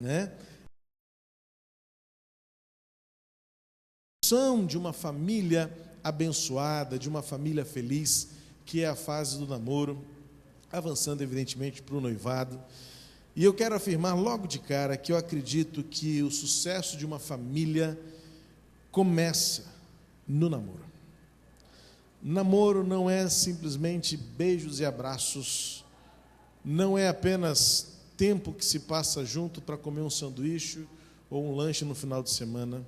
né? De uma família abençoada, de uma família feliz, que é a fase do namoro, avançando evidentemente para o noivado. E eu quero afirmar logo de cara que eu acredito que o sucesso de uma família começa no namoro. Namoro não é simplesmente beijos e abraços, não é apenas tempo que se passa junto para comer um sanduíche ou um lanche no final de semana,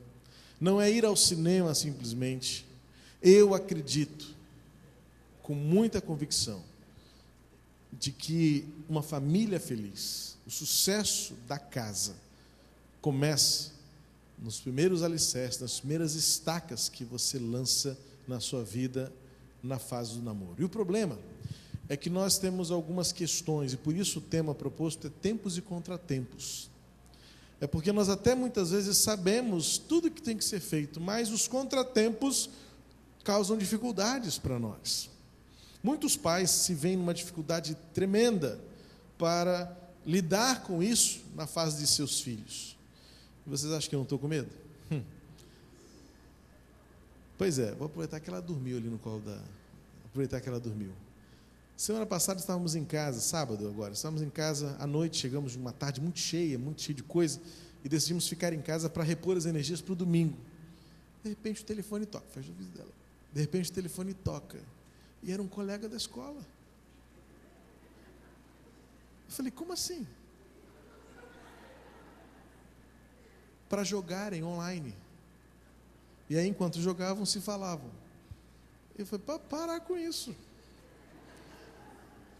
não é ir ao cinema simplesmente. Eu acredito, com muita convicção, de que uma família feliz, o sucesso da casa, começa nos primeiros alicerces, nas primeiras estacas que você lança na sua vida na fase do namoro. E o problema é que nós temos algumas questões, e por isso o tema proposto é tempos e contratempos. É porque nós até muitas vezes sabemos tudo que tem que ser feito, mas os contratempos causam dificuldades para nós. Muitos pais se veem numa dificuldade tremenda para lidar com isso na fase de seus filhos. E vocês acham que eu não estou com medo? Pois é, vou aproveitar que ela dormiu ali no colo da... Aproveitar que ela dormiu. Semana passada estávamos em casa, sábado agora, estávamos em casa à noite, chegamos de uma tarde muito cheia de coisa, e decidimos ficar em casa para repor as energias para o domingo. De repente o telefone toca, faz o vídeo dela. De repente o telefone toca, e era um colega da escola. Eu falei, como assim? Para jogarem online. E aí, enquanto jogavam, se falavam. Eu falei, para parar com isso.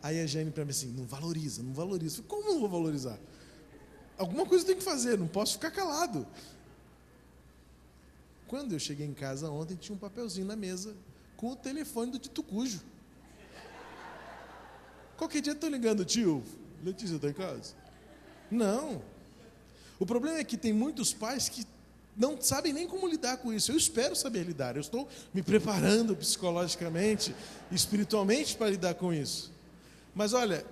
Aí a Jane para mim assim, não valoriza. Eu falei, como não vou valorizar? Alguma coisa eu tenho que fazer, não posso ficar calado. Quando eu cheguei em casa ontem, tinha um papelzinho na mesa com o telefone do Tito Cujo. Qualquer dia estou ligando, tio, Letícia está em casa? Não. O problema é que tem muitos pais que não sabem nem como lidar com isso. Eu espero saber lidar. Eu estou me preparando psicologicamente, espiritualmente para lidar com isso. Mas olha,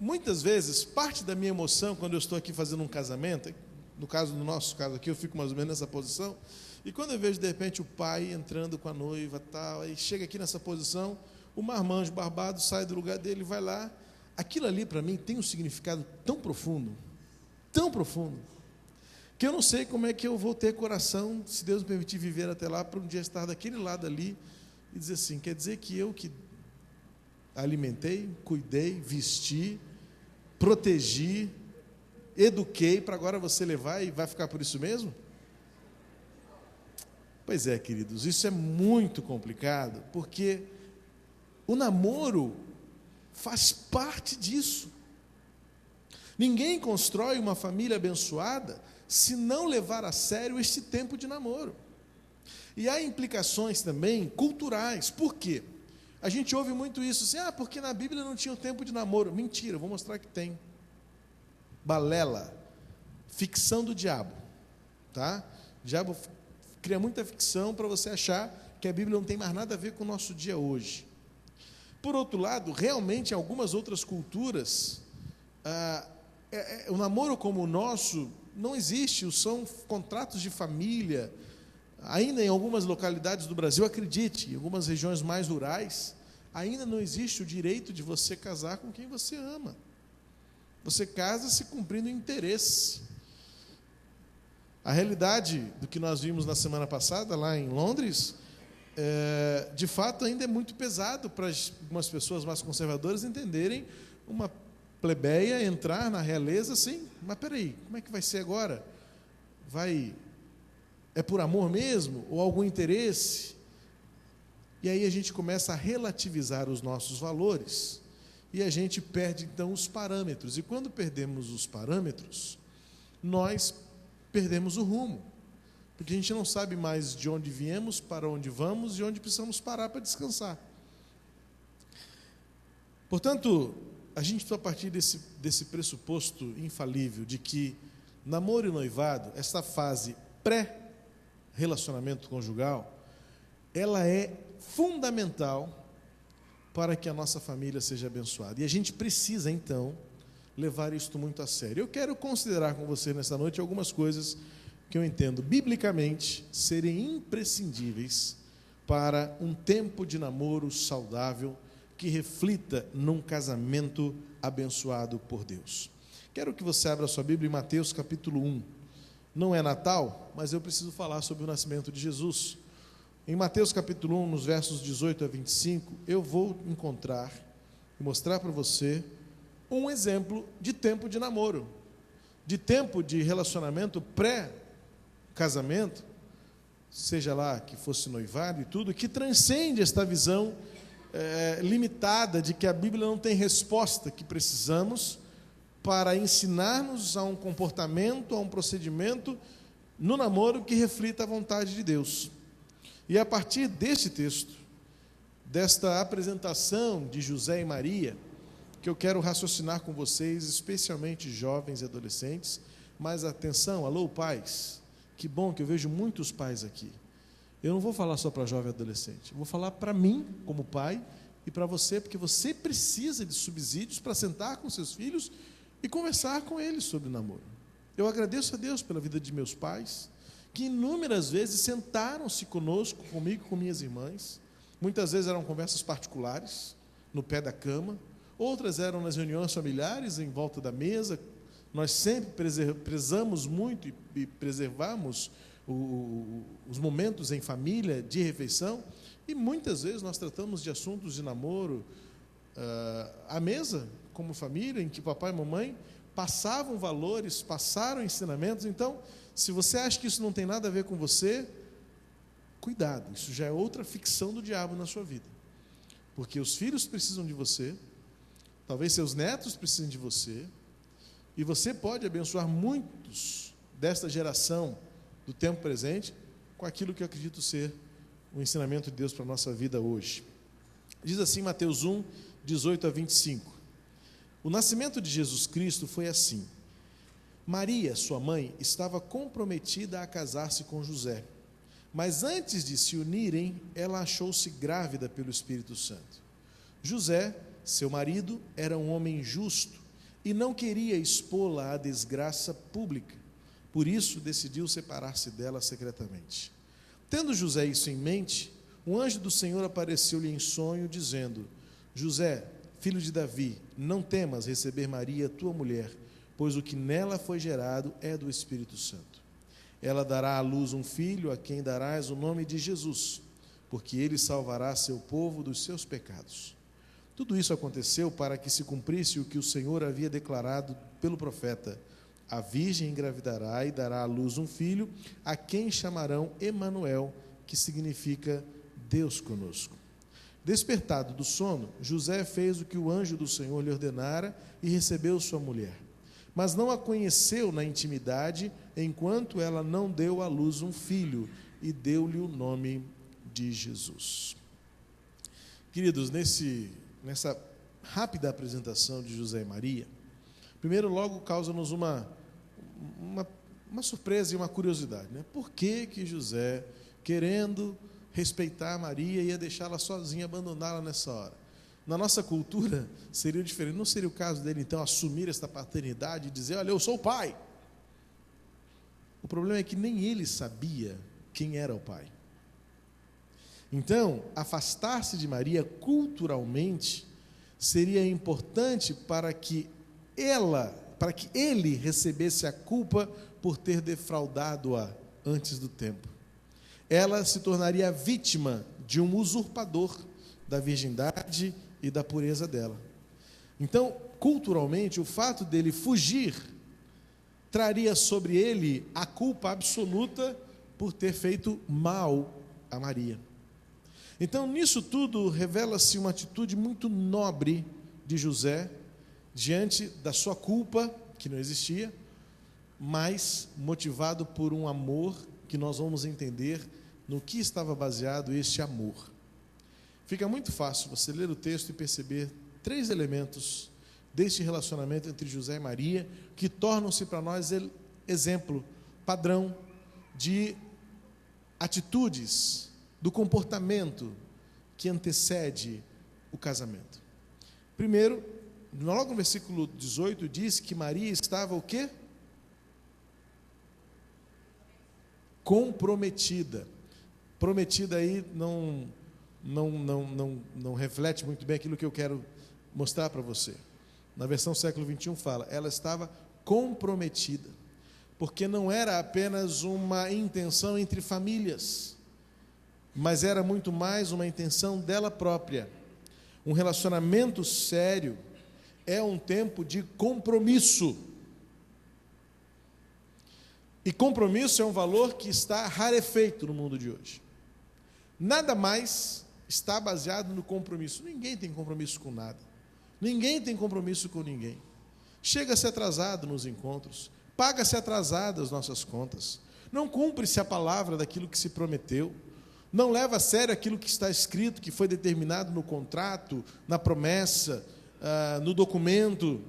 muitas vezes, parte da minha emoção, quando eu estou aqui fazendo um casamento, no caso do nosso caso aqui, eu fico mais ou menos nessa posição, e quando eu vejo, de repente, o pai entrando com a noiva, tal, aí chega aqui nessa posição, o marmanjo barbado sai do lugar dele, vai lá, aquilo ali, para mim, tem um significado tão profundo, que eu não sei como é que eu vou ter coração, se Deus me permitir viver até lá, para um dia estar daquele lado ali, e dizer assim, quer dizer que eu que alimentei, cuidei, vesti, protegi, eduquei, para agora você levar e vai ficar por isso mesmo? Pois é, queridos, isso é muito complicado, porque o namoro faz parte disso. Ninguém constrói uma família abençoada se não levar a sério este tempo de namoro. E há implicações também culturais. Por quê? A gente ouve muito isso, assim, porque na Bíblia não tinha o tempo de namoro. Mentira, vou mostrar que tem. Balela, ficção do diabo, tá? O diabo cria muita ficção para você achar que a Bíblia não tem mais nada a ver com o nosso dia hoje. Por outro lado, realmente em algumas outras culturas, o namoro como o nosso não existe, são contratos de família. Ainda em algumas localidades do Brasil, acredite, em algumas regiões mais rurais, ainda não existe o direito de você casar com quem você ama. Você casa se cumprindo interesse. A realidade do que nós vimos na semana passada, lá em Londres, de fato ainda é muito pesado para algumas pessoas mais conservadoras entenderem uma plebeia entrar na realeza assim, mas peraí, como é que vai ser agora? É por amor mesmo? Ou algum interesse? E aí a gente começa a relativizar os nossos valores e a gente perde então os parâmetros. E quando perdemos os parâmetros, nós perdemos o rumo, porque a gente não sabe mais de onde viemos, para onde vamos e onde precisamos parar para descansar. Portanto, a gente precisa partir desse pressuposto infalível de que namoro e noivado, essa fase pré-relacionamento conjugal, ela é fundamental para que a nossa família seja abençoada. E a gente precisa, então, levar isto muito a sério. Eu quero considerar com você nessa noite algumas coisas que eu entendo biblicamente serem imprescindíveis para um tempo de namoro saudável que reflita num casamento abençoado por Deus. Quero que você abra a sua Bíblia em Mateus capítulo 1. Não é Natal, mas eu preciso falar sobre o nascimento de Jesus. Em Mateus capítulo 1, nos versos 18 a 25, eu vou encontrar e mostrar para você um exemplo de tempo de namoro, de tempo de relacionamento pré-casamento, seja lá que fosse noivado e tudo, que transcende esta visão limitada de que a Bíblia não tem resposta que precisamos para ensinar-nos a um comportamento, a um procedimento no namoro que reflita a vontade de Deus. E a partir deste texto, desta apresentação de José e Maria, que eu quero raciocinar com vocês, especialmente jovens e adolescentes, mas atenção, alô pais, que bom que eu vejo muitos pais aqui. Eu não vou falar só para jovem e adolescente, eu vou falar para mim, como pai, e para você, porque você precisa de subsídios para sentar com seus filhos e conversar com eles sobre namoro. Eu agradeço a Deus pela vida de meus pais, que inúmeras vezes sentaram-se conosco, comigo, com minhas irmãs. Muitas vezes eram conversas particulares, no pé da cama, outras eram nas reuniões familiares, em volta da mesa. Nós sempre prezamos muito e preservamos os momentos em família, de refeição, e muitas vezes nós tratamos de assuntos de namoro à mesa, como família, em que papai e mamãe passavam valores, passaram ensinamentos. Então, se você acha que isso não tem nada a ver com você, cuidado, isso já é outra ficção do diabo na sua vida, porque os filhos precisam de você, talvez seus netos precisem de você, e você pode abençoar muitos desta geração do tempo presente com aquilo que eu acredito ser o ensinamento de Deus para a nossa vida hoje. Diz assim Mateus 1, 18 a 25. O nascimento de Jesus Cristo foi assim. Maria, sua mãe, estava comprometida a casar-se com José, mas antes de se unirem, ela achou-se grávida pelo Espírito Santo. José, seu marido, era um homem justo e não queria expô-la à desgraça pública, por isso decidiu separar-se dela secretamente. Tendo José isso em mente, um anjo do Senhor apareceu-lhe em sonho, dizendo: José, filho de Davi, não temas receber Maria, tua mulher, pois o que nela foi gerado é do Espírito Santo. Ela dará à luz um filho, a quem darás o nome de Jesus, porque ele salvará seu povo dos seus pecados. Tudo isso aconteceu para que se cumprisse o que o Senhor havia declarado pelo profeta: a virgem engravidará e dará à luz um filho, a quem chamarão Emanuel, que significa Deus conosco. Despertado do sono, José fez o que o anjo do Senhor lhe ordenara e recebeu sua mulher. Mas não a conheceu na intimidade, enquanto ela não deu à luz um filho, e deu-lhe o nome de Jesus. Queridos, nessa rápida apresentação de José e Maria, primeiro logo causa-nos uma surpresa e uma curiosidade, né? Por que José, querendo respeitar Maria, ia deixá-la sozinha, abandoná-la nessa hora? Na nossa cultura seria diferente. Não seria o caso dele então assumir esta paternidade e dizer: olha, eu sou o pai? O problema é que nem ele sabia quem era o pai. Então, afastar-se de Maria culturalmente seria importante para que ele recebesse a culpa por ter defraudado-a antes do tempo. Ela se tornaria vítima de um usurpador da virgindade e da pureza dela. Então, culturalmente, o fato dele fugir traria sobre ele a culpa absoluta por ter feito mal a Maria. Então, nisso tudo, revela-se uma atitude muito nobre de José, diante da sua culpa, que não existia, mas motivado por um amor que nós vamos entender no que estava baseado este amor. Fica muito fácil você ler o texto e perceber 3 elementos deste relacionamento entre José e Maria, que tornam-se para nós exemplo, padrão de atitudes, do comportamento que antecede o casamento. Primeiro, logo no versículo 18 diz que Maria estava o quê? Comprometida. Prometida aí não reflete muito bem aquilo que eu quero mostrar para você. Na versão século XXI fala, ela estava comprometida, porque não era apenas uma intenção entre famílias, mas era muito mais uma intenção dela própria. Um relacionamento sério é um tempo de compromisso. E compromisso é um valor que está rarefeito no mundo de hoje. Nada mais está baseado no compromisso. Ninguém tem compromisso com nada. Ninguém tem compromisso com ninguém. Chega-se atrasado nos encontros, paga-se atrasado as nossas contas, não cumpre-se a palavra daquilo que se prometeu, não leva a sério aquilo que está escrito, que foi determinado no contrato, na promessa, no documento.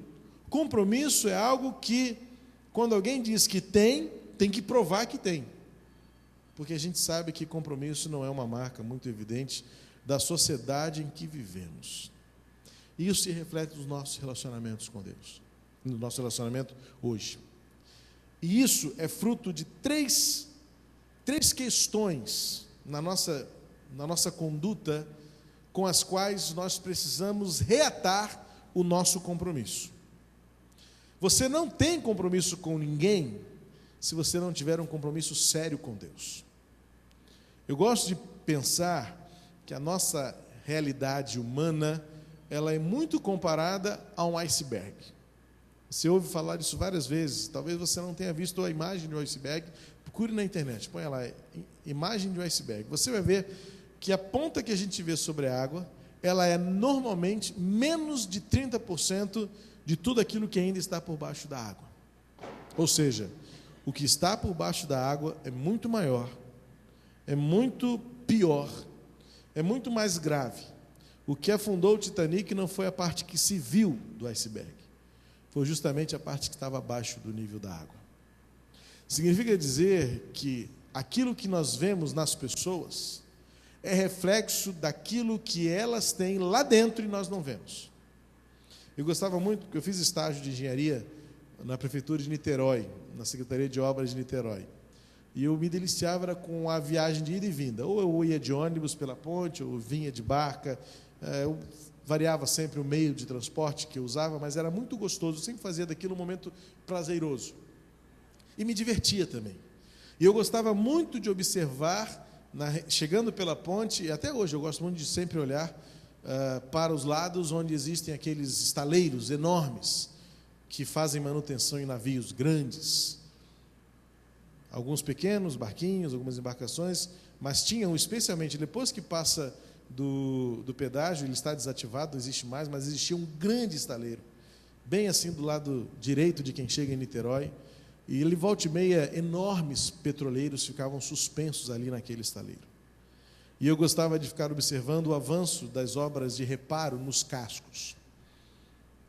Compromisso é algo que, quando alguém diz que tem que provar que tem. Porque a gente sabe que compromisso não é uma marca muito evidente da sociedade em que vivemos. E isso se reflete nos nossos relacionamentos com Deus, no nosso relacionamento hoje. E isso é fruto de três questões na nossa conduta com as quais nós precisamos reatar o nosso compromisso. Você não tem compromisso com ninguém se você não tiver um compromisso sério com Deus. Eu gosto de pensar que a nossa realidade humana, ela é muito comparada a um iceberg. Você ouve falar disso várias vezes, talvez você não tenha visto a imagem de um iceberg, procure na internet, põe lá, imagem de um iceberg. Você vai ver que a ponta que a gente vê sobre a água, ela é normalmente menos de 30% de tudo aquilo que ainda está por baixo da água. Ou seja, o que está por baixo da água é muito maior, é muito pior, é muito mais grave. O que afundou o Titanic não foi a parte que se viu do iceberg, foi justamente a parte que estava abaixo do nível da água. Significa dizer que aquilo que nós vemos nas pessoas é reflexo daquilo que elas têm lá dentro e nós não vemos. Eu gostava muito, porque eu fiz estágio de engenharia na prefeitura de Niterói, na Secretaria de Obras de Niterói. E eu me deliciava com a viagem de ida e vinda. Ou eu ia de ônibus pela ponte, ou vinha de barca. Eu variava sempre o meio de transporte que eu usava, mas era muito gostoso. Eu sempre fazia daquilo um momento prazeroso. E me divertia também. E eu gostava muito de observar, chegando pela ponte, e até hoje eu gosto muito de sempre olhar para os lados onde existem aqueles estaleiros enormes que fazem manutenção em navios grandes. Alguns pequenos barquinhos, algumas embarcações, mas tinham, especialmente depois que passa do pedágio, ele está desativado, não existe mais, mas existia um grande estaleiro, bem assim do lado direito de quem chega em Niterói, e ele volta e meia, enormes petroleiros ficavam suspensos ali naquele estaleiro. E eu gostava de ficar observando o avanço das obras de reparo nos cascos.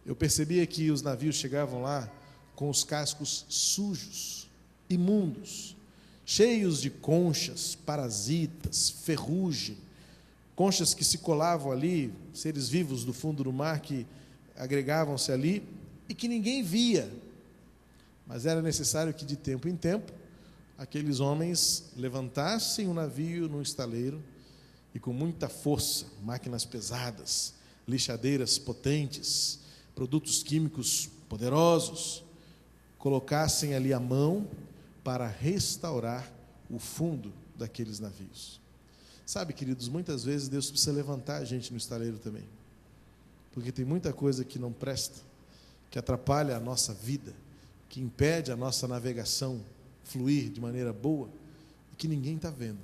Eu percebia que os navios chegavam lá com os cascos sujos, imundos, cheios de conchas, parasitas, ferrugem, conchas que se colavam ali, seres vivos do fundo do mar que agregavam-se ali e que ninguém via. Mas era necessário que, de tempo em tempo, aqueles homens levantassem o navio no estaleiro e, com muita força, máquinas pesadas, lixadeiras potentes, produtos químicos poderosos, colocassem ali a mão para restaurar o fundo daqueles navios. Sabe, queridos, muitas vezes Deus precisa levantar a gente no estaleiro também, porque tem muita coisa que não presta, que atrapalha a nossa vida, que impede a nossa navegação fluir de maneira boa, e que ninguém está vendo,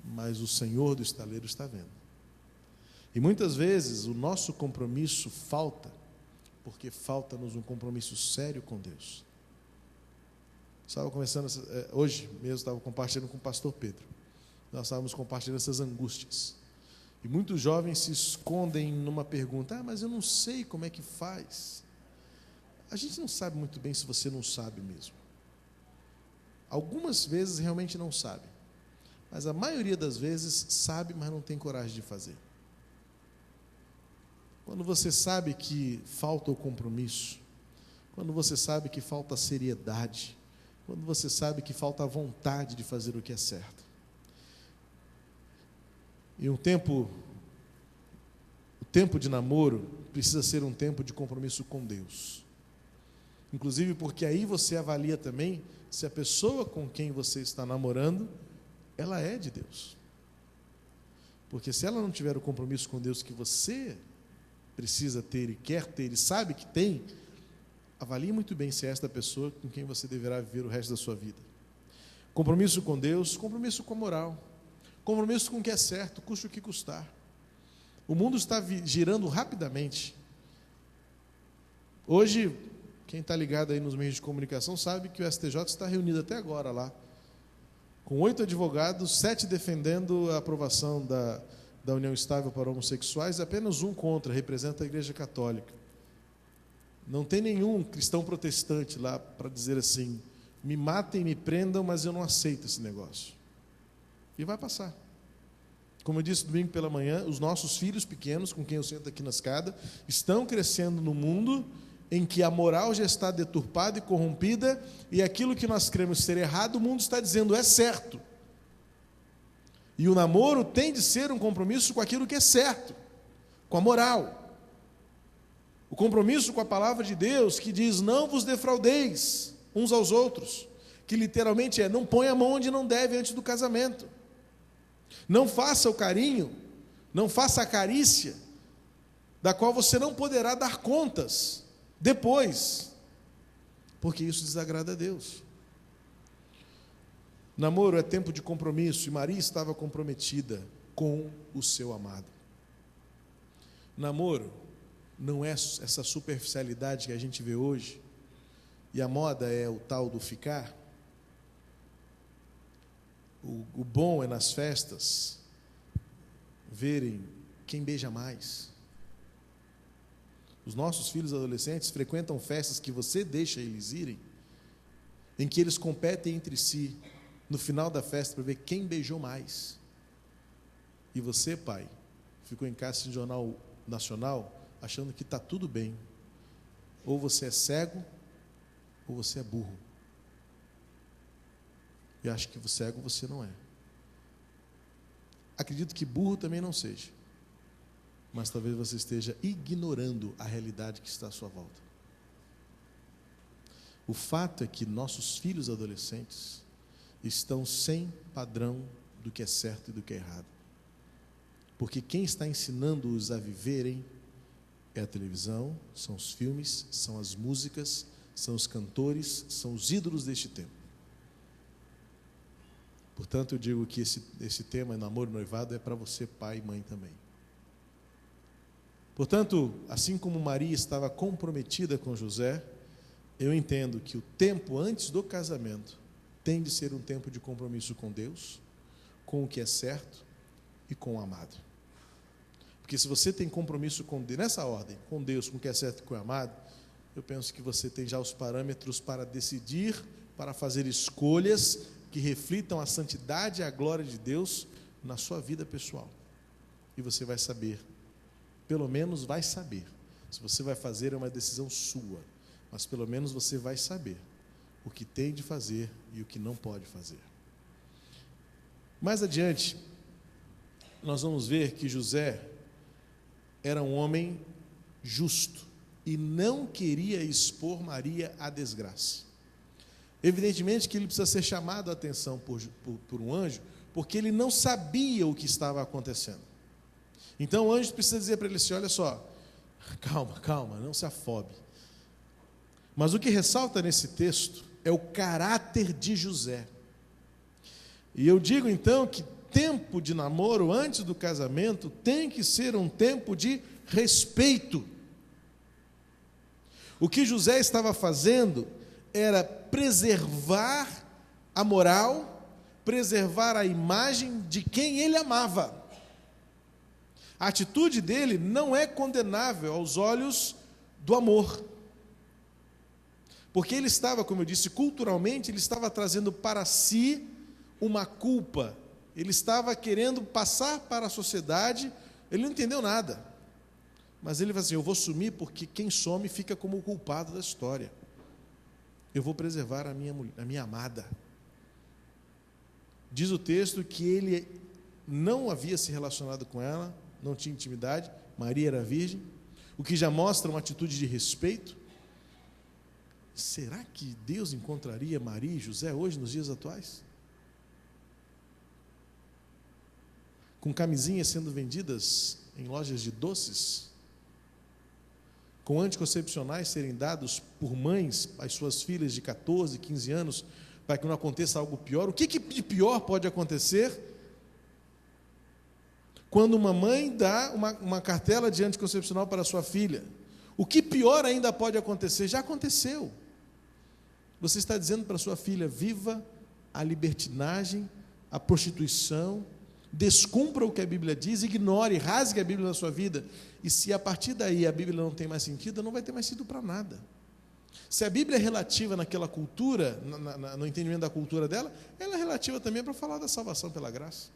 mas o Senhor do estaleiro está vendo. E muitas vezes o nosso compromisso falta, porque falta-nos um compromisso sério com Deus. Estava conversando, hoje mesmo estava compartilhando com o pastor Pedro, nós estávamos compartilhando essas angústias, e muitos jovens se escondem numa pergunta: mas eu não sei como é que faz. A gente não sabe muito bem se você não sabe mesmo. Algumas vezes realmente não sabe, mas a maioria das vezes sabe, mas não tem coragem de fazer. quando você sabe que falta o compromisso, quando você sabe que falta a seriedade, quando você sabe que falta a vontade de fazer o que é certo. E o tempo de namoro precisa ser um tempo de compromisso com Deus. Inclusive porque aí você avalia também se a pessoa com quem você está namorando, ela é de Deus. Porque se ela não tiver o compromisso com Deus que você precisa ter e quer ter e sabe que tem, avalie muito bem se é esta pessoa com quem você deverá viver o resto da sua vida. Compromisso com Deus, compromisso com a moral, compromisso com o que é certo, custe o que custar. O mundo está girando rapidamente. Hoje, quem está ligado aí nos meios de comunicação sabe que o STJ está reunido até agora lá, com 8 advogados, 7 defendendo a aprovação da união estável para homossexuais, apenas um contra, representa a Igreja Católica. Não tem nenhum cristão protestante lá para dizer assim, me matem, me prendam, mas eu não aceito esse negócio. E vai passar. Como eu disse domingo pela manhã, os nossos filhos pequenos, com quem eu sento aqui na escada, estão crescendo no mundo em que a moral já está deturpada e corrompida, e aquilo que nós cremos ser errado, o mundo está dizendo é certo. E o namoro tem de ser um compromisso com aquilo que é certo, com a moral. O compromisso com a palavra de Deus, que diz, não vos defraudeis uns aos outros, que literalmente é, não põe a mão onde não deve antes do casamento. Não faça o carinho, não faça a carícia, da qual você não poderá dar contas depois, porque isso desagrada a Deus. Namoro é tempo de compromisso, e Maria estava comprometida com o seu amado. Namoro não é essa superficialidade que a gente vê hoje, e a moda é o tal do ficar. O bom é nas festas verem quem beija mais. Os nossos filhos adolescentes frequentam festas que você deixa eles irem, em que eles competem entre si no final da festa para ver quem beijou mais. E você, pai, ficou em casa assistindo Jornal Nacional achando que está tudo bem. Ou você é cego ou você é burro. Eu acho que cego você não é. Acredito que burro também não seja. Mas talvez você esteja ignorando a realidade que está à sua volta. O fato é que nossos filhos adolescentes estão sem padrão do que é certo e do que é errado. Porque quem está ensinando-os a viverem é a televisão, são os filmes, são as músicas, são os cantores, são os ídolos deste tempo. Portanto, eu digo que esse tema, namoro e noivado, é para você, pai e mãe também. Portanto, assim como Maria estava comprometida com José, eu entendo que o tempo antes do casamento tem de ser um tempo de compromisso com Deus, com o que é certo e com o amado. Porque se você tem compromisso com Deus, nessa ordem, com Deus, com o que é certo e com o amado, eu penso que você tem já os parâmetros para decidir, para fazer escolhas que reflitam a santidade e a glória de Deus na sua vida pessoal. E você vai saber, pelo menos vai saber, se você vai fazer é uma decisão sua, mas pelo menos você vai saber o que tem de fazer e o que não pode fazer. Mais adiante, nós vamos ver que José era um homem justo e não queria expor Maria à desgraça. Evidentemente que ele precisa ser chamado a atenção por um anjo, porque ele não sabia o que estava acontecendo. Então o anjo precisa dizer para ele assim, olha só, calma, não se afobe. Mas o que ressalta nesse texto é o caráter de José. E eu digo então que tempo de namoro antes do casamento tem que ser um tempo de respeito. O que José estava fazendo era preservar a moral, preservar a imagem de quem ele amava. A atitude dele não é condenável aos olhos do amor. Porque ele estava, como eu disse, culturalmente, ele estava trazendo para si uma culpa. Ele estava querendo passar para a sociedade, ele não entendeu nada. Mas ele fala assim: eu vou sumir porque quem some fica como o culpado da história. Eu vou preservar a minha amada. Diz o texto que ele não havia se relacionado com ela, não tinha intimidade, Maria era virgem, o que já mostra uma atitude de respeito. Será que Deus encontraria Maria e José hoje, nos dias atuais? Com camisinhas sendo vendidas em lojas de doces? Com anticoncepcionais serem dados por mães às suas filhas de 14, 15 anos, para que não aconteça algo pior? O que de pior pode acontecer quando uma mãe dá uma cartela de anticoncepcional para a sua filha? O que pior ainda pode acontecer? Já aconteceu. Você está dizendo para a sua filha: viva a libertinagem, a prostituição, descumpra o que a Bíblia diz, ignore, rasgue a Bíblia na sua vida. E se a partir daí a Bíblia não tem mais sentido, não vai ter mais sentido para nada. Se a Bíblia é relativa naquela cultura, no entendimento da cultura dela, ela é relativa também para falar da salvação pela graça.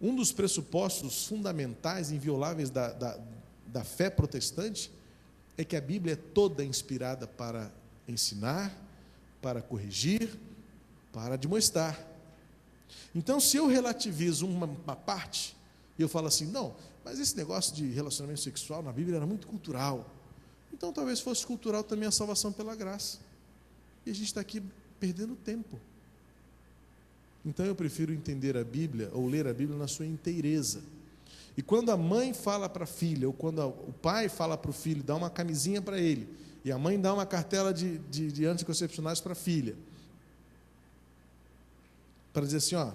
Um dos pressupostos fundamentais, invioláveis da fé protestante, é que a Bíblia é toda inspirada para ensinar, para corrigir, para admoestar. Então, se eu relativizo uma parte, e eu falo assim: não, mas esse negócio de relacionamento sexual na Bíblia era muito cultural. Então, talvez fosse cultural também a salvação pela graça. E a gente está aqui perdendo tempo. Então, eu prefiro entender a Bíblia, ou ler a Bíblia na sua inteireza. E quando a mãe fala para a filha, ou quando o pai fala para o filho, dá uma camisinha para ele, e a mãe dá uma cartela de anticoncepcionais para a filha, para dizer assim: ó,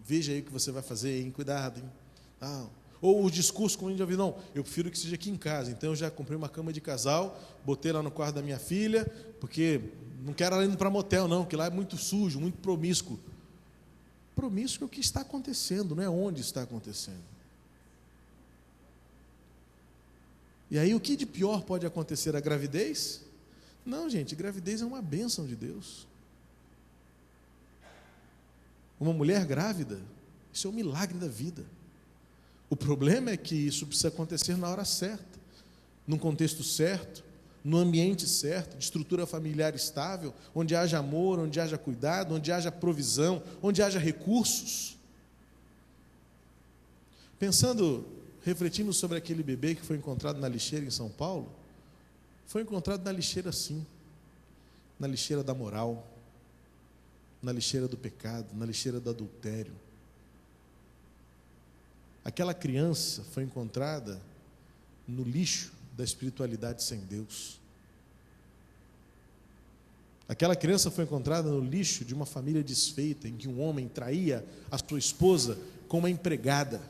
veja aí o que você vai fazer, hein? Cuidado, hein? Ou o discurso, como a gente já viu: não, eu prefiro que seja aqui em casa, então eu já comprei uma cama de casal, botei lá no quarto da minha filha, porque não quero ela indo para motel não, porque lá é muito sujo, muito promíscuo. Promíscuo é o que está acontecendo, não é onde está acontecendo. E aí, o que de pior pode acontecer? A gravidez? Não, gente, gravidez é uma bênção de Deus. Uma mulher grávida, isso é um milagre da vida. O problema é que isso precisa acontecer na hora certa, num contexto certo, no ambiente certo, de estrutura familiar estável, onde haja amor, onde haja cuidado, onde haja provisão, onde haja recursos. Refletindo sobre aquele bebê que foi encontrado na lixeira em São Paulo, foi encontrado na lixeira sim, na lixeira da moral, na lixeira do pecado, na lixeira do adultério. Aquela criança foi encontrada no lixo da espiritualidade sem Deus. Aquela criança foi encontrada no lixo de uma família desfeita, em que um homem traía a sua esposa com uma empregada.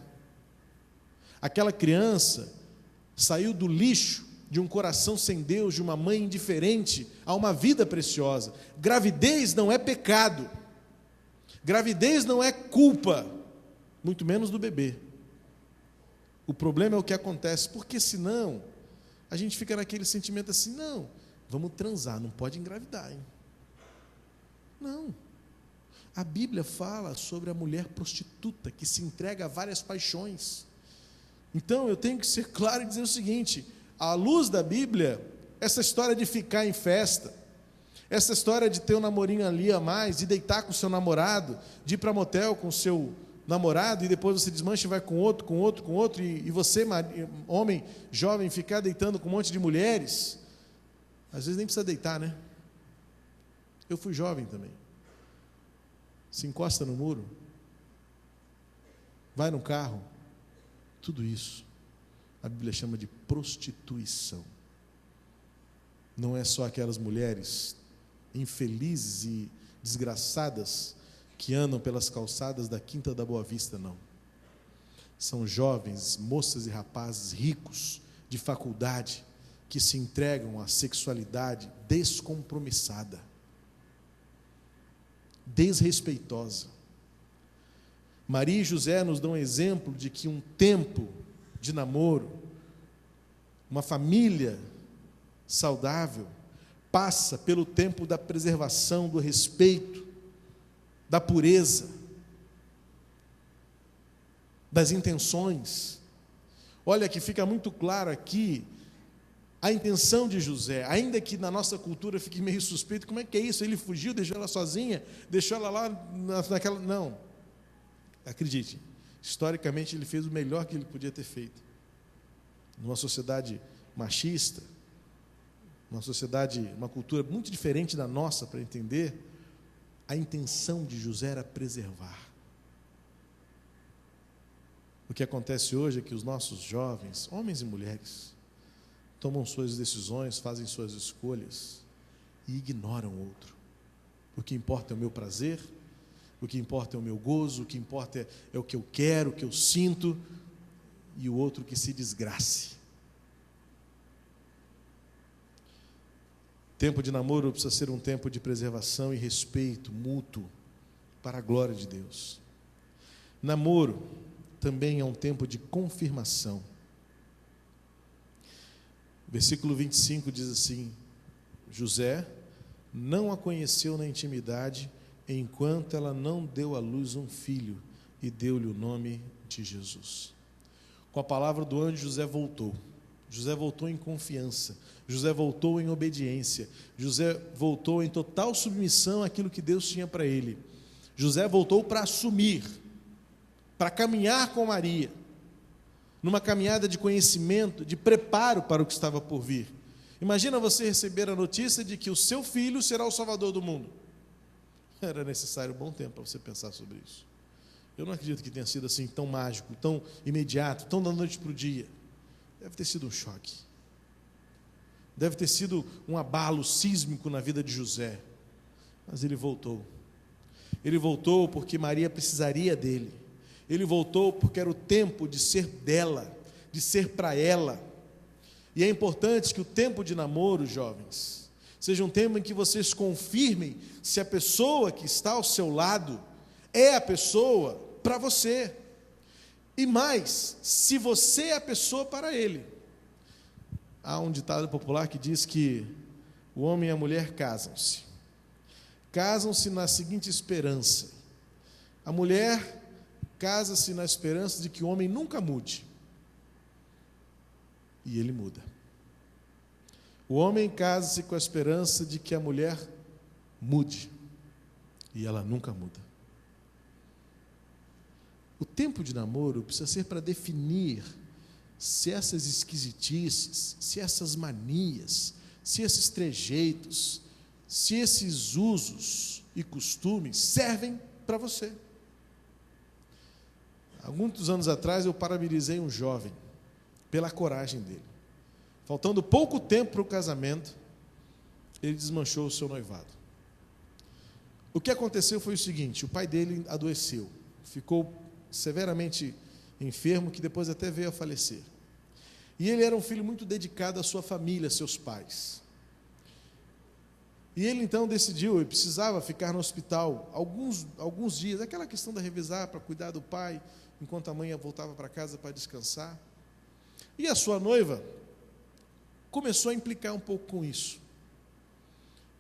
Aquela criança saiu do lixo de um coração sem Deus, de uma mãe indiferente a uma vida preciosa. Gravidez não é pecado. Gravidez não é culpa, muito menos do bebê. O problema é o que acontece, porque senão a gente fica naquele sentimento assim: não, vamos transar, não pode engravidar, hein? Não. A Bíblia fala sobre a mulher prostituta que se entrega a várias paixões. Então eu tenho que ser claro e dizer o seguinte: à luz da Bíblia, essa história de ficar em festa, essa história de ter um namorinho ali a mais, de deitar com o seu namorado, de ir para motel com o seu namorado, e depois você desmancha e vai com outro, e você, homem jovem, ficar deitando com um monte de mulheres, às vezes nem precisa deitar, né? Eu fui jovem também. Se encosta no muro, vai no carro, tudo isso a Bíblia chama de prostituição. Não é só aquelas mulheres infelizes e desgraçadas que andam pelas calçadas da Quinta da Boa Vista, não. São jovens, moças e rapazes ricos, de faculdade, que se entregam à sexualidade descompromissada, desrespeitosa. Maria e José nos dão exemplo de que um tempo de namoro, uma família saudável, passa pelo tempo da preservação, do respeito, da pureza, das intenções. Olha que fica muito claro aqui a intenção de José, ainda que na nossa cultura fique meio suspeito, como é que é isso? Ele fugiu, deixou ela sozinha, deixou ela lá naquela... Não, acredite, historicamente ele fez o melhor que ele podia ter feito. Numa sociedade machista, uma sociedade, uma cultura muito diferente da nossa, para entender, a intenção de José era preservar. O que acontece hoje é que os nossos jovens, homens e mulheres, tomam suas decisões, fazem suas escolhas e ignoram o outro. O que importa é o meu prazer, o que importa é o meu gozo, o que importa é o que eu quero, o que eu sinto, e o outro que se desgrace. Tempo de namoro precisa ser um tempo de preservação e respeito mútuo para a glória de Deus. Namoro também é um tempo de confirmação. Versículo 25 diz assim: José não a conheceu na intimidade, enquanto ela não deu à luz um filho, e deu-lhe o nome de Jesus. Com a palavra do anjo, José voltou. José voltou em confiança, José voltou em obediência, José voltou em total submissão àquilo que Deus tinha para ele. José voltou para assumir, para caminhar com Maria, numa caminhada de conhecimento, de preparo para o que estava por vir. Imagina você receber a notícia de que o seu filho será o salvador do mundo. Era necessário um bom tempo para você pensar sobre isso. Eu não acredito que tenha sido assim tão mágico, tão imediato, tão da noite para o dia. Deve ter sido um choque. Deve ter sido um abalo sísmico na vida de José. Mas ele voltou. Ele voltou porque Maria precisaria dele. Ele voltou porque era o tempo de ser dela, de ser para ela. E é importante que o tempo de namoro, jovens, seja um tempo em que vocês confirmem se a pessoa que está ao seu lado é a pessoa para você. E mais, se você é a pessoa para ele. Há um ditado popular que diz que o homem e a mulher casam-se. Casam-se na seguinte esperança: a mulher casa-se na esperança de que o homem nunca mude. E ele muda. O homem casa-se com a esperança de que a mulher mude. E ela nunca muda. O tempo de namoro precisa ser para definir se essas esquisitices, se essas manias, se esses trejeitos, se esses usos e costumes servem para você. Alguns anos atrás eu parabenizei um jovem pela coragem dele. Faltando pouco tempo para o casamento, ele desmanchou o seu noivado. O que aconteceu foi o seguinte: o pai dele adoeceu, ficou severamente enfermo, que depois até veio a falecer. E ele era um filho muito dedicado à sua família, a seus pais. E ele então decidiu, ele precisava ficar no hospital alguns dias, aquela questão da revezar para cuidar do pai, enquanto a mãe voltava para casa para descansar. E a sua noiva começou a implicar um pouco com isso.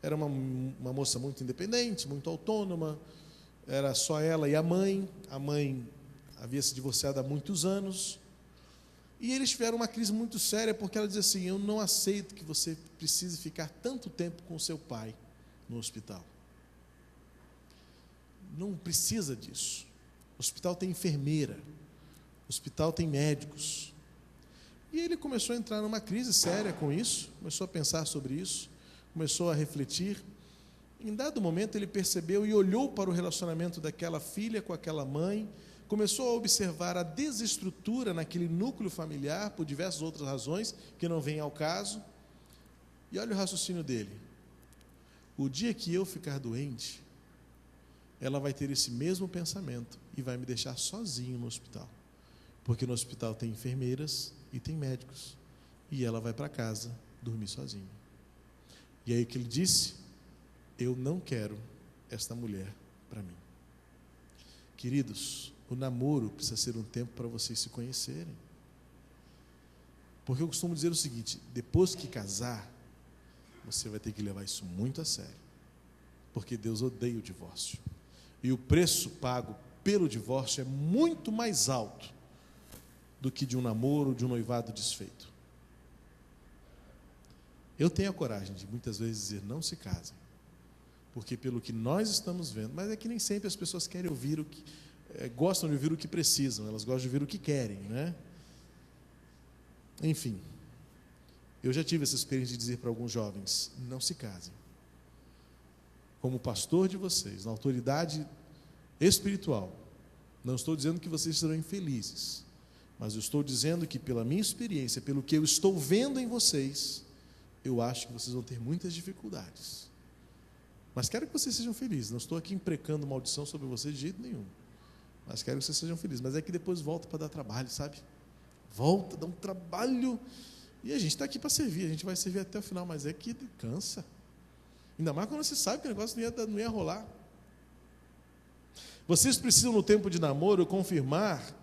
Era uma moça muito independente, muito autônoma, era só ela e a mãe havia se divorciado há muitos anos, e eles tiveram uma crise muito séria, porque ela dizia assim: eu não aceito que você precise ficar tanto tempo com seu pai no hospital. Não precisa disso. O hospital tem enfermeira, o hospital tem médicos. E ele começou a entrar numa crise séria com isso, começou a pensar sobre isso, começou a refletir. Em dado momento ele percebeu e olhou para o relacionamento daquela filha com aquela mãe, começou a observar a desestrutura naquele núcleo familiar, por diversas outras razões, que não vêm ao caso, e olha o raciocínio dele: o dia que eu ficar doente, ela vai ter esse mesmo pensamento e vai me deixar sozinho no hospital, porque no hospital tem enfermeiras e tem médicos, e ela vai para casa dormir sozinha. E aí o que ele disse: eu não quero esta mulher para mim. Queridos, o namoro precisa ser um tempo para vocês se conhecerem. Porque eu costumo dizer o seguinte: depois que casar, você vai ter que levar isso muito a sério. Porque Deus odeia o divórcio. E o preço pago pelo divórcio é muito mais alto do que de um namoro, de um noivado desfeito. Eu tenho a coragem de muitas vezes dizer, não se casem, porque pelo que nós estamos vendo, mas é que nem sempre as pessoas querem ouvir o que, gostam de ouvir o que precisam, elas gostam de ouvir o que querem, né? Enfim, eu já tive essa experiência de dizer para alguns jovens, não se casem. Como pastor de vocês, na autoridade espiritual, não estou dizendo que vocês serão infelizes, mas eu estou dizendo que pela minha experiência, pelo que eu estou vendo em vocês, eu acho que vocês vão ter muitas dificuldades. Mas quero que vocês sejam felizes. Não estou aqui imprecando maldição sobre vocês de jeito nenhum. Mas quero que vocês sejam felizes. Mas é que depois volta para dar trabalho, sabe? Volta, dá um trabalho. E a gente está aqui para servir. A gente vai servir até o final. Mas é que cansa. Ainda mais quando você sabe que o negócio não ia rolar. Vocês precisam, no tempo de namoro, confirmar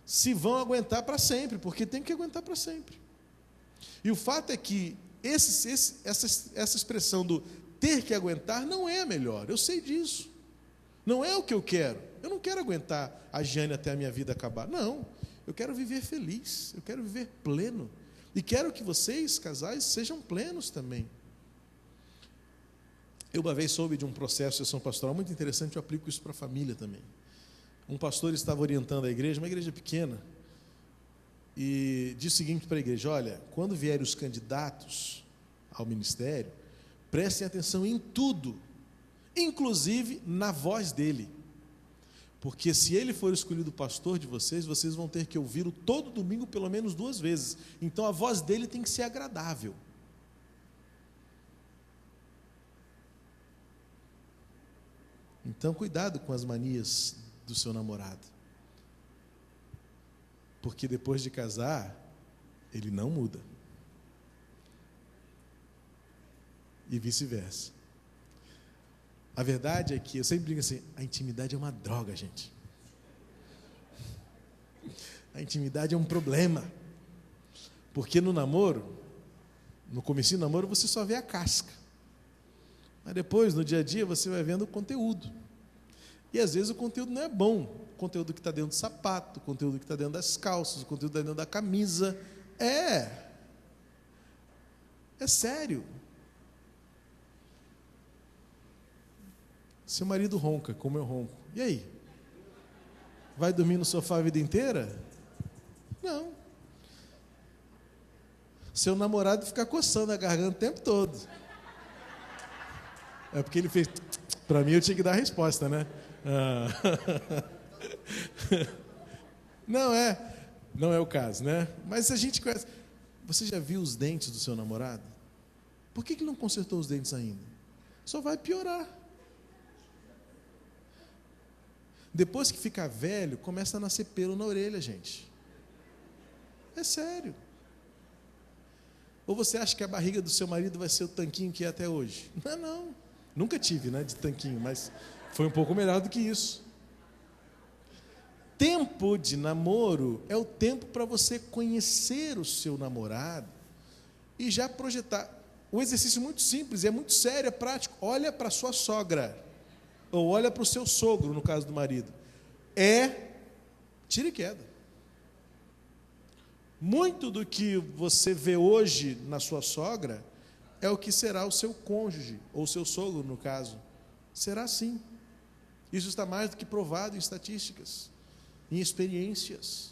se vão aguentar para sempre. Porque tem que aguentar para sempre. E o fato é que essa expressão do ter que aguentar não é a melhor, eu sei disso, não é o que eu quero. Eu não quero aguentar a Jane até a minha vida acabar, não, eu quero viver feliz, eu quero viver pleno, e quero que vocês, casais, sejam plenos também. Eu uma vez soube de um processo de sessão pastoral muito interessante, eu aplico isso para a família também. Um pastor estava orientando a igreja, uma igreja pequena, e disse o seguinte para a igreja, olha, quando vierem os candidatos ao ministério, prestem atenção em tudo, inclusive na voz dele, porque se ele for escolhido pastor de vocês, vocês vão ter que ouvi-lo todo domingo pelo menos 2 vezes, então a voz dele tem que ser agradável. Então cuidado com as manias do seu namorado, porque depois de casar, ele não muda. E vice-versa. A verdade é que, eu sempre digo assim, a intimidade é uma droga, gente. A intimidade é um problema. Porque no namoro, no comecinho do namoro, você só vê a casca. Mas depois, no dia a dia, você vai vendo o conteúdo. E às vezes o conteúdo não é bom. O conteúdo que está dentro do sapato, o conteúdo que está dentro das calças, o conteúdo que está dentro da camisa. É sério. Seu marido ronca, como eu ronco. E aí? Vai dormir no sofá a vida inteira? Não. Seu namorado fica coçando a garganta o tempo todo. É porque ele fez... Para mim, eu tinha que dar a resposta, né? Não é o caso, né? Mas a gente conhece... Você já viu os dentes do seu namorado? Por que ele não consertou os dentes ainda? Só vai piorar. Depois que ficar velho, começa a nascer pelo na orelha, gente. É sério. Ou você acha que a barriga do seu marido vai ser o tanquinho que é até hoje? Não. Nunca tive, né, de tanquinho, mas foi um pouco melhor do que isso. Tempo de namoro é o tempo para você conhecer o seu namorado e já projetar. Um exercício muito simples, é muito sério, é prático. Olha para a sua sogra. Ou olha para o seu sogro, no caso do marido. Tira e queda. Muito do que você vê hoje na sua sogra é o que será o seu cônjuge, ou o seu sogro, no caso. Será assim. Isso está mais do que provado em estatísticas, em experiências.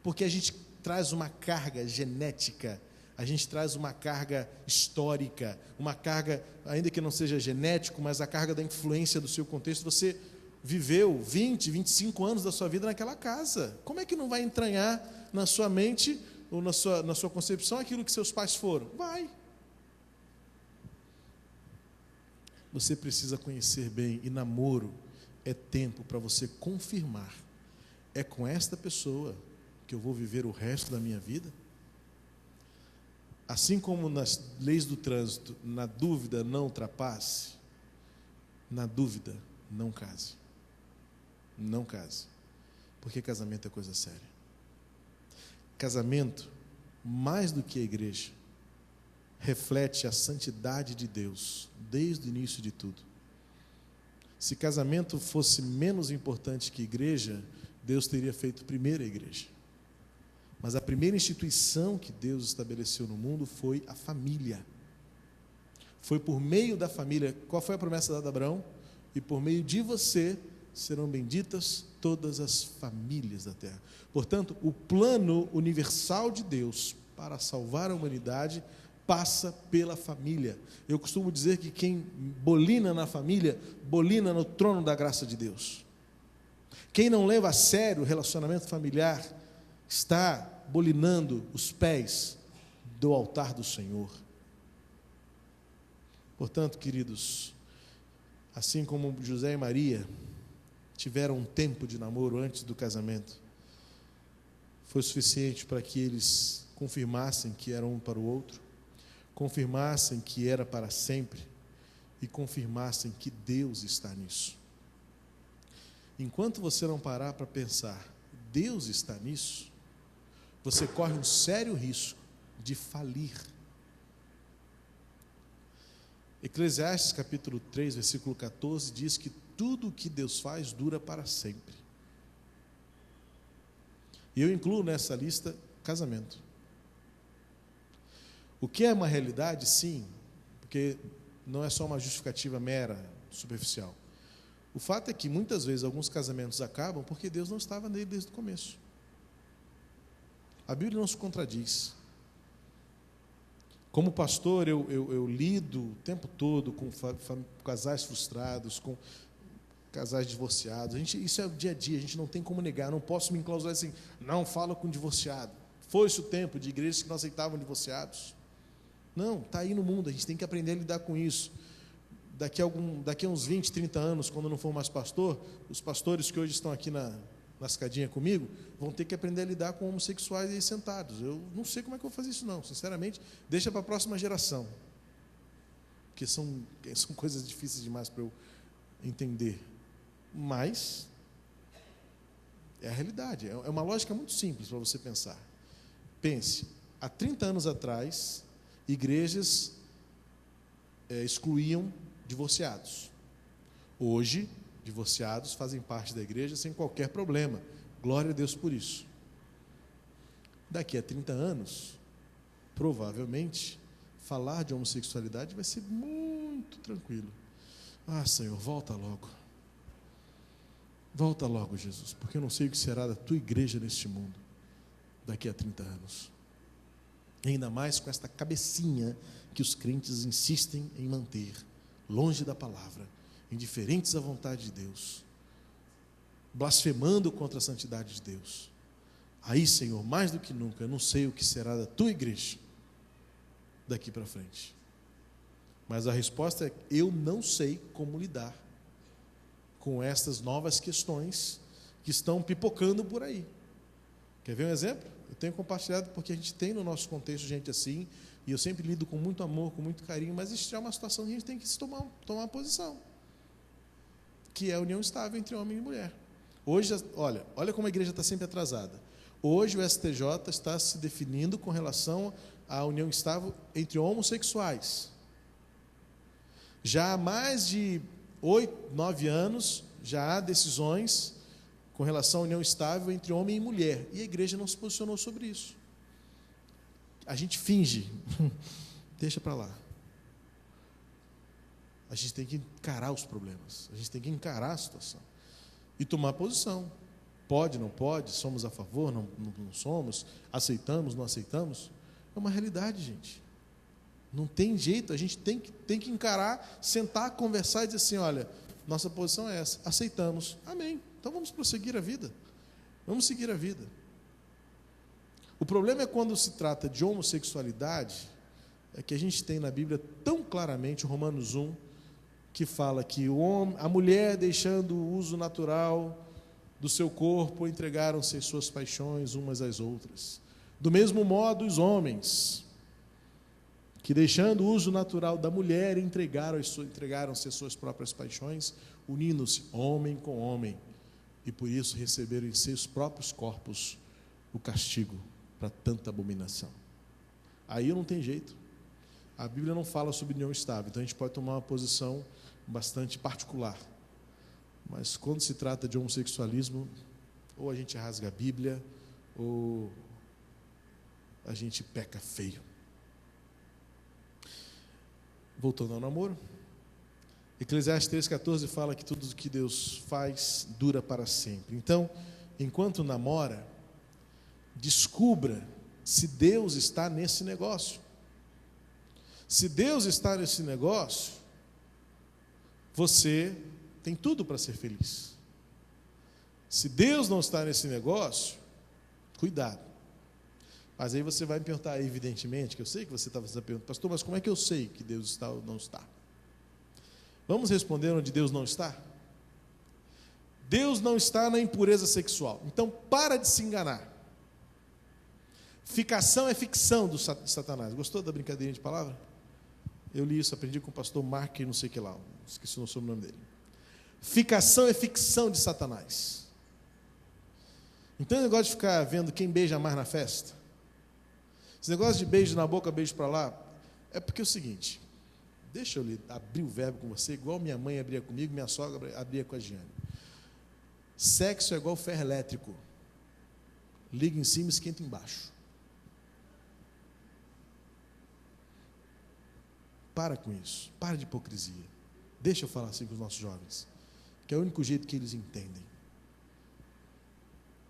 Porque a gente traz uma carga genética, a gente traz uma carga histórica, uma carga, ainda que não seja genético, mas a carga da influência do seu contexto. Você viveu 20, 25 anos da sua vida naquela casa. Como é que não vai entranhar na sua mente ou na sua concepção aquilo que seus pais foram? Vai. Você precisa conhecer bem, e namoro é tempo para você confirmar. É com esta pessoa que eu vou viver o resto da minha vida? Assim como nas leis do trânsito, na dúvida não ultrapasse, na dúvida não case. Não case. Porque casamento é coisa séria. Casamento, mais do que a igreja, reflete a santidade de Deus, desde o início de tudo. Se casamento fosse menos importante que igreja, Deus teria feito primeiro a igreja. Mas a primeira instituição que Deus estabeleceu no mundo foi a família. Foi por meio da família. Qual foi a promessa dada a Abraão? E por meio de você serão benditas todas as famílias da terra. Portanto, o plano universal de Deus para salvar a humanidade passa pela família. Eu costumo dizer que quem bolina na família, bolina no trono da graça de Deus. Quem não leva a sério o relacionamento familiar, está bolinando os pés do altar do Senhor. Portanto, queridos, assim como José e Maria tiveram um tempo de namoro antes do casamento, foi suficiente para que eles confirmassem que eram um para o outro, confirmassem que era para sempre e confirmassem que Deus está nisso. Enquanto você não parar para pensar, Deus está nisso, você corre um sério risco de falir. Eclesiastes capítulo 3, versículo 14 diz que tudo o que Deus faz dura para sempre. E eu incluo nessa lista casamento. O que é uma realidade? Sim, porque não é só uma justificativa mera, superficial. O fato é que muitas vezes alguns casamentos acabam porque Deus não estava nele desde o começo. A Bíblia não se contradiz. Como pastor, eu lido o tempo todo com casais frustrados, com casais divorciados. Isso é o dia a dia, a gente não tem como negar. Não posso me enclausurar assim, não falo com divorciado. Foi-se o tempo de igrejas que não aceitavam divorciados. Não, está aí no mundo, a gente tem que aprender a lidar com isso. Daqui a uns 20, 30 anos, quando eu não for mais pastor, os pastores que hoje estão aqui na escadinha comigo, vão ter que aprender a lidar com homossexuais aí sentados. Eu não sei como é que eu vou fazer isso não, sinceramente, deixa para a próxima geração, porque são coisas difíceis demais para eu entender, mas é a realidade, é uma lógica muito simples para você pensar. Pense, há 30 anos atrás, igrejas excluíam divorciados. Hoje, divorciados fazem parte da igreja sem qualquer problema. Glória a Deus por isso. Daqui a 30 anos, provavelmente, falar de homossexualidade vai ser muito tranquilo. Ah, Senhor, volta logo. Volta logo, Jesus, porque eu não sei o que será da tua igreja neste mundo daqui a 30 anos. Ainda mais com esta cabecinha que os crentes insistem em manter, longe da palavra, indiferentes à vontade de Deus, blasfemando contra a santidade de Deus. Aí, Senhor, mais do que nunca, eu não sei o que será da tua igreja daqui para frente. Mas a resposta é: eu não sei como lidar com estas novas questões que estão pipocando por aí. Quer ver um exemplo? Eu tenho compartilhado porque a gente tem no nosso contexto gente assim, e eu sempre lido com muito amor, com muito carinho, mas isso é uma situação que a gente tem que tomar uma posição, que é a união estável entre homem e mulher. Hoje, olha como a igreja está sempre atrasada. Hoje o STJ está se definindo com relação à união estável entre homossexuais. Já há mais de 8, 9 anos, já há decisões com relação à união estável entre homem e mulher, e a igreja não se posicionou sobre isso. A gente finge, deixa para lá. A gente tem que encarar os problemas, a gente tem que encarar a situação e tomar posição. Pode, não pode, somos a favor, não somos, aceitamos, não aceitamos. É uma realidade, gente. Não tem jeito, a gente tem que encarar, sentar, conversar e dizer assim: olha, nossa posição é essa, aceitamos, amém. Então vamos prosseguir a vida, vamos seguir a vida. O problema é quando se trata de homossexualidade, é que a gente tem na Bíblia tão claramente, Romanos 1, que fala que a mulher, deixando o uso natural do seu corpo, entregaram-se às suas paixões umas às outras. Do mesmo modo, os homens, que deixando o uso natural da mulher, entregaram-se às suas próprias paixões, unindo-se homem com homem, e por isso receberam em seus próprios corpos o castigo para tanta abominação. Aí não tem jeito. A Bíblia não fala sobre união estável, então a gente pode tomar uma posição bastante particular. Mas quando se trata de homossexualismo, ou a gente rasga a Bíblia, ou a gente peca feio. Voltando ao namoro, Eclesiastes 3,14 fala que tudo o que Deus faz dura para sempre. Então, enquanto namora, descubra se Deus está nesse negócio. Se Deus está nesse negócio, você tem tudo para ser feliz. Se Deus não está nesse negócio, cuidado. Mas aí você vai me perguntar, evidentemente, que eu sei que você estava fazendo a pergunta, pastor, mas como é que eu sei que Deus está ou não está? Vamos responder onde Deus não está? Deus não está na impureza sexual. Então, para de se enganar. Ficação é ficção de Satanás. Gostou da brincadeirinha de palavra? Eu li isso, aprendi com o pastor Mark, não sei o que lá, esqueci o sobrenome dele. Ficação é ficção de Satanás. Então, o negócio de ficar vendo quem beija mais na festa, esse negócio de beijo na boca, beijo para lá, é porque é o seguinte, deixa eu abrir o verbo com você, igual minha mãe abria comigo, minha sogra abria com a Giane. Sexo é igual ferro elétrico. Liga em cima e esquenta embaixo. Para com isso, para de hipocrisia. Deixa eu falar assim com os nossos jovens, que é o único jeito que eles entendem.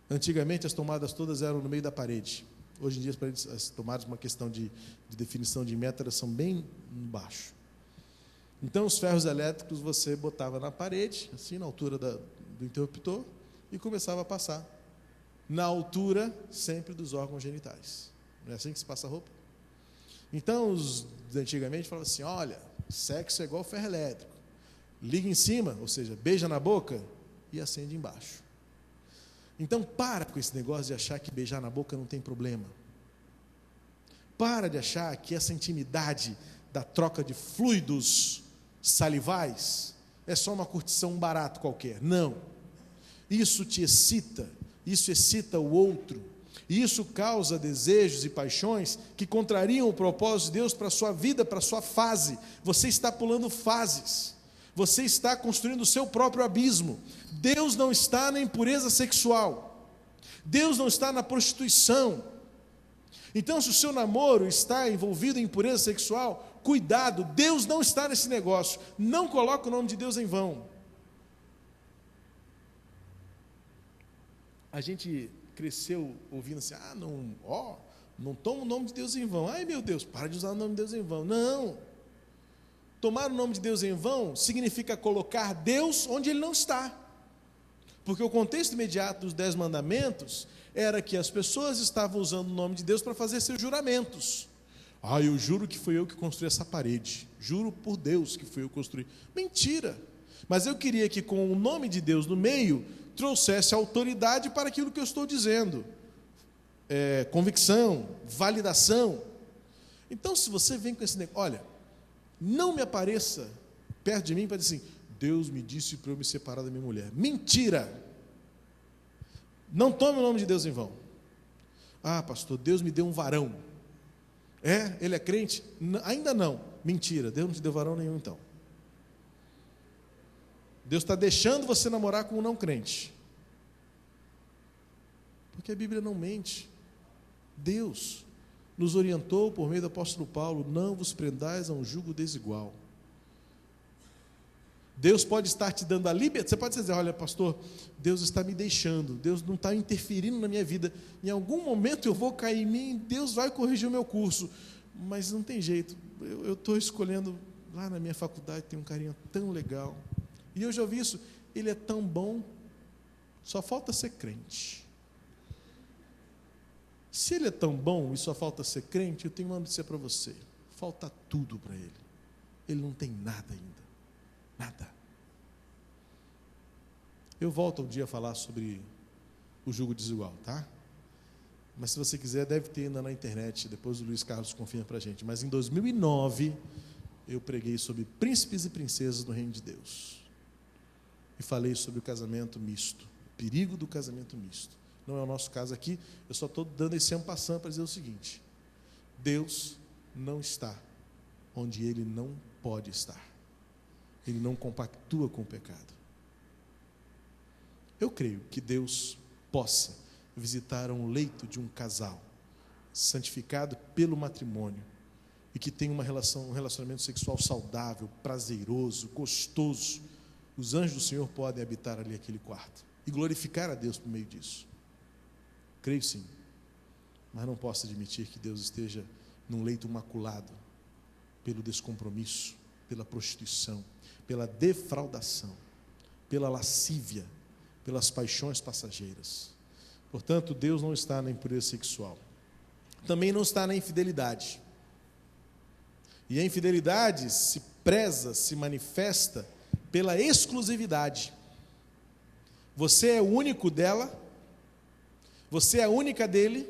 Antigamente as tomadas todas eram no meio da parede. Hoje em dia as tomadas, uma questão de definição de meta, elas são bem baixo. Então os ferros elétricos você botava na parede, assim na altura do interruptor, e começava a passar. Na altura sempre dos órgãos genitais. Não é assim que se passa a roupa? Então os antigamente falavam assim, olha, sexo é igual ferro elétrico. Liga em cima, ou seja, beija na boca e acende embaixo. Então para com esse negócio de achar que beijar na boca não tem problema. Para de achar que essa intimidade da troca de fluidos salivais é só uma curtição, um barato qualquer. Não. Isso te excita, isso excita o outro, e isso causa desejos e paixões que contrariam o propósito de Deus para a sua vida, para a sua fase. Você está pulando fases. Você está construindo o seu próprio abismo. Deus não está na impureza sexual. Deus não está na prostituição. Então, se o seu namoro está envolvido em impureza sexual, cuidado, Deus não está nesse negócio. Não coloque o nome de Deus em vão. A gente cresceu ouvindo assim, não toma o nome de Deus em vão. Ai, meu Deus, para de usar o nome de Deus em vão. Não. Tomar o nome de Deus em vão significa colocar Deus onde Ele não está. Porque o contexto imediato dos 10 mandamentos era que as pessoas estavam usando o nome de Deus para fazer seus juramentos. Eu juro que foi eu que construí essa parede. Juro por Deus que foi eu que construí. Mentira! Mas eu queria que com o nome de Deus no meio, trouxesse autoridade para aquilo que eu estou dizendo. Convicção, validação. Então, se você vem com esse negócio, olha, não me apareça perto de mim para dizer assim, Deus me disse para eu me separar da minha mulher. Mentira! Não tome o nome de Deus em vão. Pastor, Deus me deu um varão. Ele é crente? Ainda não. Mentira, Deus não te deu varão nenhum então. Deus está deixando você namorar com um não crente. Porque a Bíblia não mente. Deus nos orientou por meio do apóstolo Paulo, não vos prendais a um jugo desigual. Deus pode estar te dando a liberdade. Você pode dizer, olha pastor, Deus está me deixando, Deus não está interferindo na minha vida, em algum momento eu vou cair em mim, Deus vai corrigir o meu curso, mas não tem jeito, eu estou escolhendo, lá na minha faculdade tem um carinha tão legal, e eu já ouvi isso, ele é tão bom, só falta ser crente. Se ele é tão bom e só falta ser crente, eu tenho uma notícia para você, falta tudo para ele não tem nada ainda. Nada. Eu volto um dia a falar sobre o jugo desigual, tá? Mas se você quiser, deve ter ainda na internet, depois o Luiz Carlos confirma para a gente. Mas em 2009, eu preguei sobre príncipes e princesas no reino de Deus. E falei sobre o casamento misto, o perigo do casamento misto. Não é o nosso caso aqui, eu só estou dando esse en passant para dizer o seguinte, Deus não está onde Ele não pode estar. Ele não compactua com o pecado. Eu creio que Deus possa visitar um leito de um casal santificado pelo matrimônio e que tem um relacionamento sexual saudável, prazeroso, gostoso, os anjos do Senhor podem habitar ali aquele quarto e glorificar a Deus por meio disso. Creio sim, mas não posso admitir que Deus esteja num leito maculado pelo descompromisso, pela prostituição, pela defraudação, pela lascívia, pelas paixões passageiras. Portanto, Deus não está na impureza sexual. Também não está na infidelidade. E a infidelidade se preza, se manifesta pela exclusividade. Você é o único dela, você é a única dele,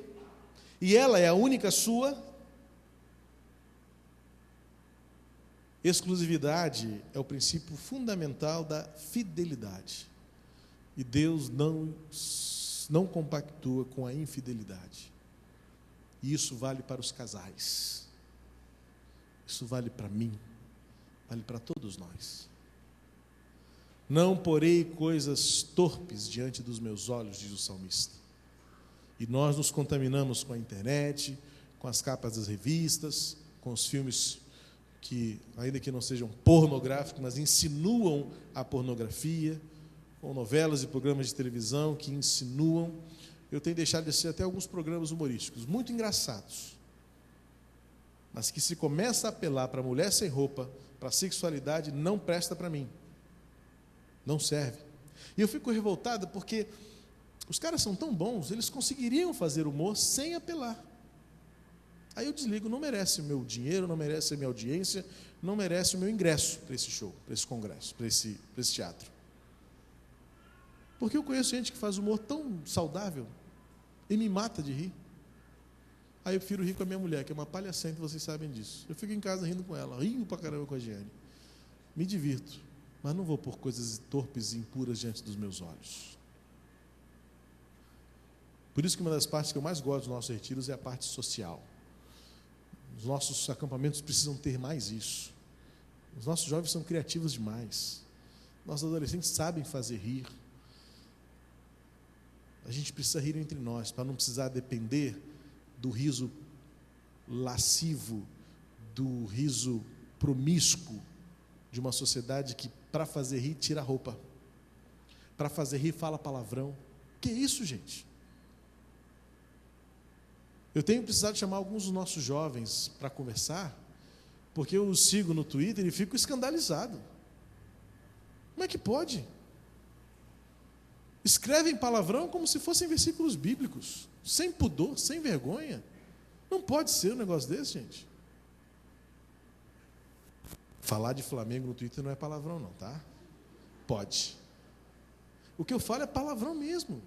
e ela é a única sua. Exclusividade é o princípio fundamental da fidelidade. E Deus não compactua com a infidelidade. E isso vale para os casais. Isso vale para mim, vale para todos nós. Não porei coisas torpes diante dos meus olhos, diz o salmista. E nós nos contaminamos com a internet, com as capas das revistas, com os filmes que, ainda que não sejam pornográficos, mas insinuam a pornografia, com novelas e programas de televisão que insinuam. Eu tenho deixado de assistir até alguns programas humorísticos, muito engraçados, mas que se começa a apelar para a mulher sem roupa, para a sexualidade, não presta para mim, não serve. E eu fico revoltado porque os caras são tão bons, eles conseguiriam fazer humor sem apelar. Aí eu desligo, não merece o meu dinheiro, não merece a minha audiência, não merece o meu ingresso para esse show, para esse congresso, para esse teatro. Porque eu conheço gente que faz humor tão saudável e me mata de rir. Aí eu prefiro rir com a minha mulher, que é uma palhacenta, vocês sabem disso. Eu fico em casa rindo com ela, rio pra caramba com a Giane. Me divirto, mas não vou pôr coisas torpes e impuras diante dos meus olhos. Por isso que uma das partes que eu mais gosto dos nossos retiros é a parte social. Os nossos acampamentos precisam ter mais isso. Os nossos jovens são criativos demais. Nossos adolescentes sabem fazer rir. A gente precisa rir entre nós, para não precisar depender do riso lascivo, do riso promíscuo de uma sociedade que, para fazer rir, tira a roupa. Para fazer rir, fala palavrão. Que isso, gente? Eu tenho precisado chamar alguns dos nossos jovens para conversar, porque eu os sigo no Twitter e fico escandalizado. Como é que pode? Escrevem palavrão como se fossem versículos bíblicos, sem pudor, sem vergonha. Não pode ser um negócio desse, gente. Falar de Flamengo no Twitter não é palavrão não, tá? Pode. O que eu falo é palavrão mesmo,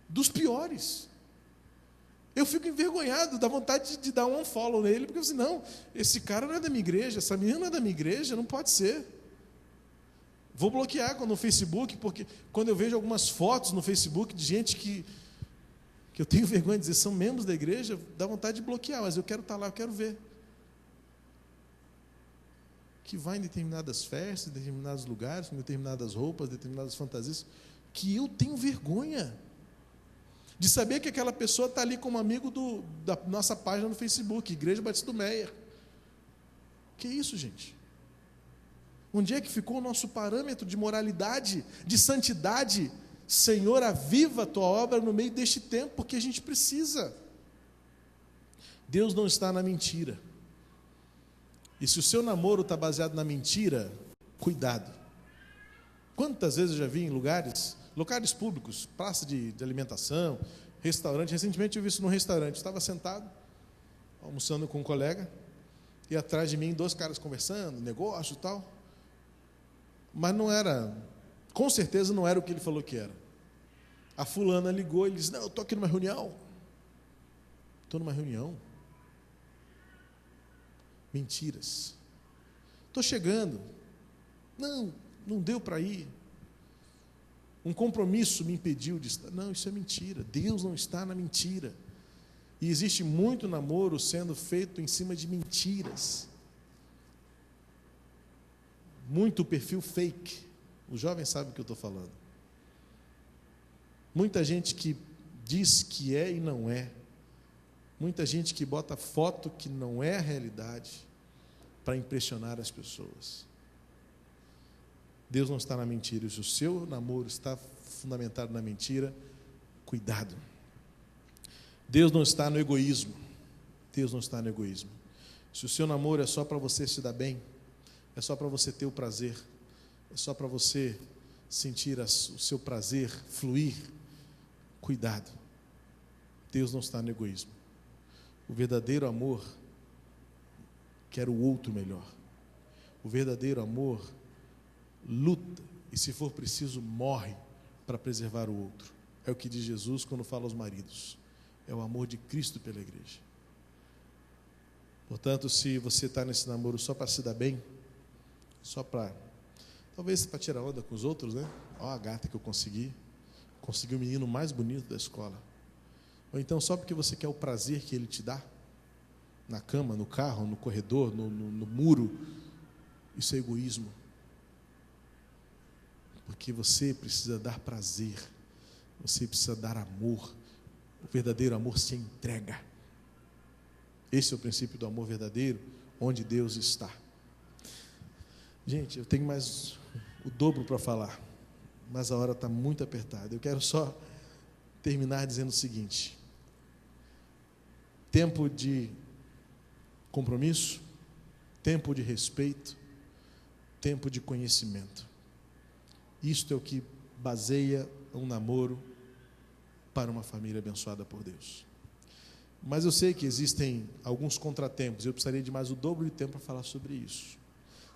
dos piores. Eu fico envergonhado, dá vontade de dar um unfollow nele, porque eu assim, não, esse cara não é da minha igreja, essa menina não é da minha igreja, não pode ser. Vou bloquear no Facebook, porque quando eu vejo algumas fotos no Facebook de gente que eu tenho vergonha de dizer, são membros da igreja, dá vontade de bloquear, mas eu quero estar lá, eu quero ver. Que vai em determinadas festas, em determinados lugares, com determinadas roupas, determinadas fantasias, que eu tenho vergonha de saber que aquela pessoa está ali como amigo da nossa página no Facebook, Igreja Batista do Meia. Que isso, gente? Onde é que ficou o nosso parâmetro de moralidade, de santidade? Senhor, aviva a tua obra no meio deste tempo, porque a gente precisa. Deus não está na mentira. E se o seu namoro está baseado na mentira, cuidado. Quantas vezes eu já vi em locais públicos, praça de alimentação, restaurante. Recentemente eu vi isso num restaurante. Estava sentado, almoçando com um colega, e atrás de mim 2 caras conversando, negócio e tal. Mas não era, com certeza não era o que ele falou que era. A fulana ligou e disse, não, eu estou aqui numa reunião. Estou numa reunião. Mentiras. Estou chegando. Não deu para ir. Um compromisso me impediu de estar. Não, isso é mentira. Deus não está na mentira. E existe muito namoro sendo feito em cima de mentiras. Muito perfil fake. Os jovens sabem o que eu estou falando. Muita gente que diz que é e não é. Muita gente que bota foto que não é a realidade para impressionar as pessoas. Deus não está na mentira. Se o seu namoro está fundamentado na mentira, cuidado. Deus não está no egoísmo. Deus não está no egoísmo. Se o seu namoro é só para você se dar bem, é só para você ter o prazer, é só para você sentir o seu prazer fluir, cuidado. Deus não está no egoísmo. O verdadeiro amor quer o outro melhor. O verdadeiro amor luta e, se for preciso, morre para preservar o outro. É o que diz Jesus quando fala aos maridos. É o amor de Cristo pela igreja. Portanto, se você está nesse namoro só para se dar bem, só para, talvez para tirar onda com os outros, né? Ó, a gata que eu consegui o menino mais bonito da escola. Ou então só porque você quer o prazer que ele te dá, na cama, no carro, no corredor, no muro, isso é egoísmo. Porque você precisa dar prazer, você precisa dar amor. O verdadeiro amor se entrega. Esse é o princípio do amor verdadeiro, onde Deus está. Gente, eu tenho mais o dobro para falar, mas a hora está muito apertada. Eu quero só terminar dizendo o seguinte: tempo de compromisso, tempo de respeito, tempo de conhecimento. Isto é o que baseia um namoro para uma família abençoada por Deus. Mas eu sei que existem alguns contratempos, eu precisaria de mais o dobro de tempo para falar sobre isso.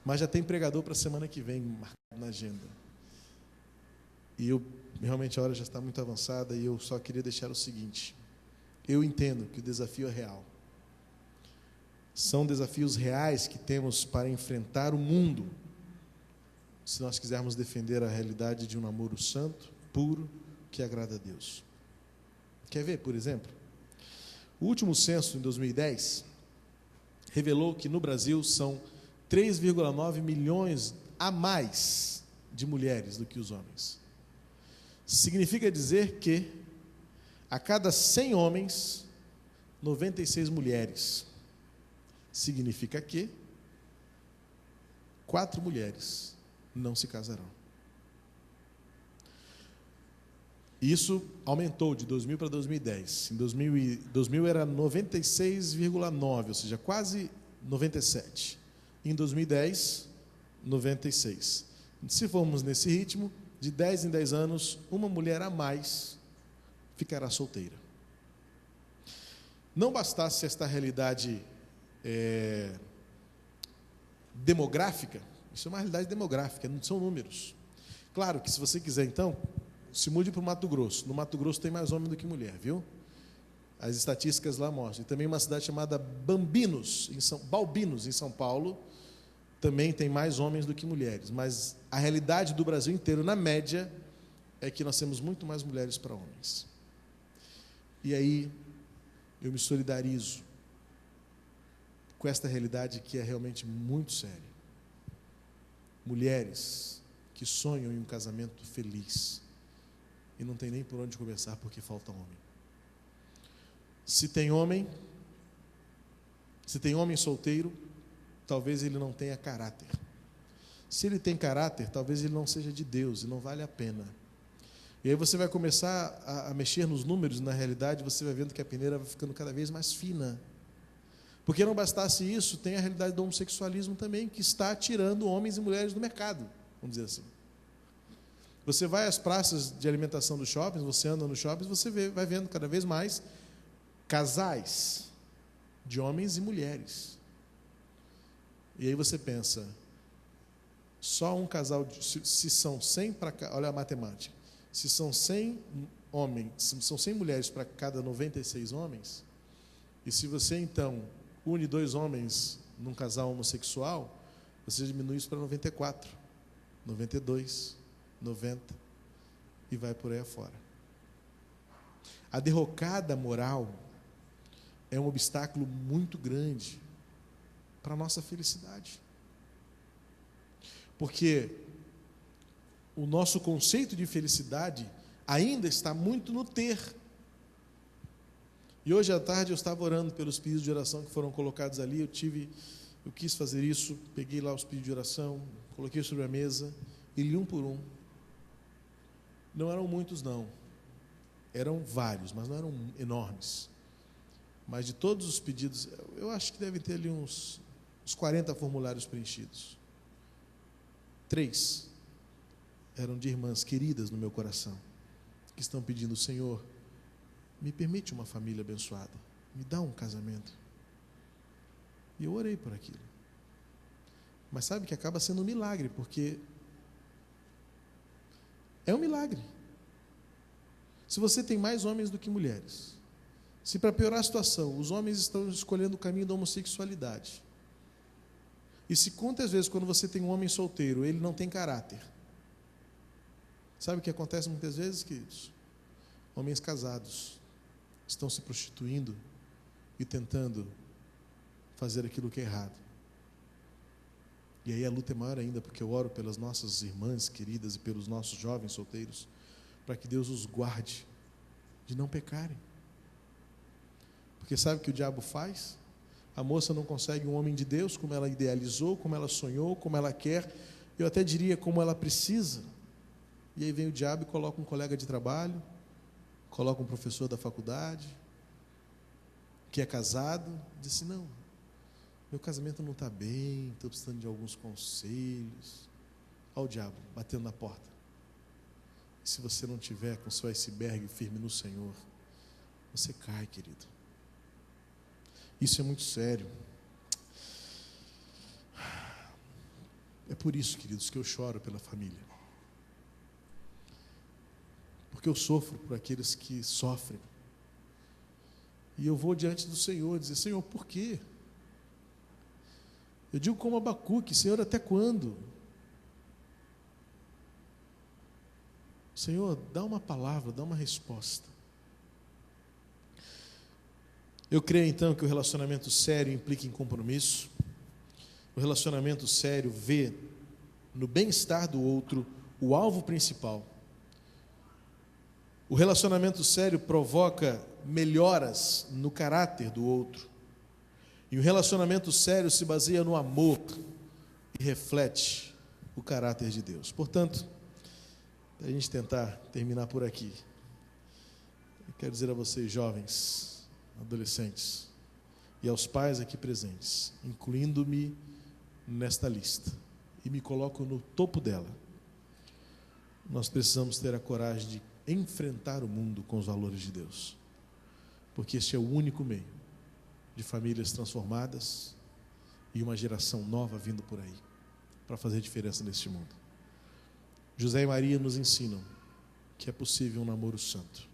Mas já tem pregador para a semana que vem marcado na agenda. E realmente a hora já está muito avançada e eu só queria deixar o seguinte: eu entendo que o desafio é real. São desafios reais que temos para enfrentar o mundo, se nós quisermos defender a realidade de um namoro santo, puro, que agrada a Deus. Quer ver, por exemplo? O último censo, em 2010, revelou que no Brasil são 3,9 milhões a mais de mulheres do que os homens. Significa dizer que a cada 100 homens, 96 mulheres. Significa que 4 mulheres não se casarão. Isso aumentou de 2000 para 2010. Em 2000 era 96,9, ou seja, quase 97. Em 2010, 96. Se formos nesse ritmo, de 10 em 10 anos, uma mulher a mais ficará solteira. Não bastasse esta realidade demográfica, isso é uma realidade demográfica, não são números. Claro que se você quiser, então, se mude para o Mato Grosso. No Mato Grosso tem mais homem do que mulher, viu? As estatísticas lá mostram. E também uma cidade chamada Balbinos, em São Paulo, também tem mais homens do que mulheres. Mas a realidade do Brasil inteiro, na média, é que nós temos muito mais mulheres para homens. E aí, eu me solidarizo com esta realidade que é realmente muito séria. Mulheres que sonham em um casamento feliz e não tem nem por onde começar porque falta homem. Se tem homem solteiro, talvez ele não tenha caráter. Se ele tem caráter, talvez ele não seja de Deus e não vale a pena. E aí você vai começar a mexer nos números, na realidade, você vai vendo que a peneira vai ficando cada vez mais fina. Porque não bastasse isso, tem a realidade do homossexualismo também, que está tirando homens e mulheres do mercado, vamos dizer assim. Você vai às praças de alimentação dos shoppings, você anda nos shoppings, você vai vendo cada vez mais casais de homens e mulheres. E aí você pensa, só um casal, se são 100 olha a matemática, se são 100 homens, se são 100 mulheres para cada 96 homens, e se você então une 2 homens num casal homossexual, você diminui isso para 94, 92, 90 e vai por aí afora. A derrocada moral é um obstáculo muito grande para a nossa felicidade. Porque o nosso conceito de felicidade ainda está muito no ter. E hoje à tarde eu estava orando pelos pedidos de oração que foram colocados ali. Eu quis fazer isso, peguei lá os pedidos de oração, coloquei sobre a mesa e li um por um. Não eram muitos, não. Eram vários, mas não eram enormes. Mas de todos os pedidos, eu acho que deve ter ali uns 40 formulários preenchidos. 3 eram de irmãs queridas no meu coração, que estão pedindo: Senhor, me permite uma família abençoada, me dá um casamento. E eu orei por aquilo. Mas sabe que acaba sendo um milagre, porque é um milagre. Se você tem mais homens do que mulheres, se para piorar a situação, os homens estão escolhendo o caminho da homossexualidade, e se quantas vezes quando você tem um homem solteiro, ele não tem caráter, sabe o que acontece muitas vezes, queridos? Homens casados estão se prostituindo e tentando fazer aquilo que é errado. E aí a luta é maior ainda, porque eu oro pelas nossas irmãs queridas e pelos nossos jovens solteiros, para que Deus os guarde de não pecarem. Porque sabe o que o diabo faz? A moça não consegue um homem de Deus como ela idealizou, como ela sonhou, como ela quer, eu até diria como ela precisa. E aí vem o diabo e coloca um colega de trabalho, coloca um professor da faculdade, que é casado, diz assim: não, meu casamento não está bem, estou precisando de alguns conselhos. Olha o diabo batendo na porta. E se você não tiver com seu iceberg firme no Senhor, você cai, querido. Isso é muito sério. É por isso, queridos, que eu choro pela família. Porque eu sofro por aqueles que sofrem. E eu vou diante do Senhor dizer: Senhor, por quê? Eu digo como Abacuque: Senhor, até quando? Senhor, dá uma palavra, dá uma resposta. Eu creio então que o relacionamento sério implica em compromisso. O relacionamento sério vê no bem-estar do outro o alvo principal. O relacionamento sério provoca melhoras no caráter do outro. E o relacionamento sério se baseia no amor e reflete o caráter de Deus. Portanto, para a gente tentar terminar por aqui, eu quero dizer a vocês, jovens, adolescentes, e aos pais aqui presentes, incluindo-me nesta lista, e me coloco no topo dela, nós precisamos ter a coragem de enfrentar o mundo com os valores de Deus, porque este é o único meio de famílias transformadas e uma geração nova vindo por aí, para fazer diferença neste mundo. José e Maria nos ensinam que é possível um namoro santo,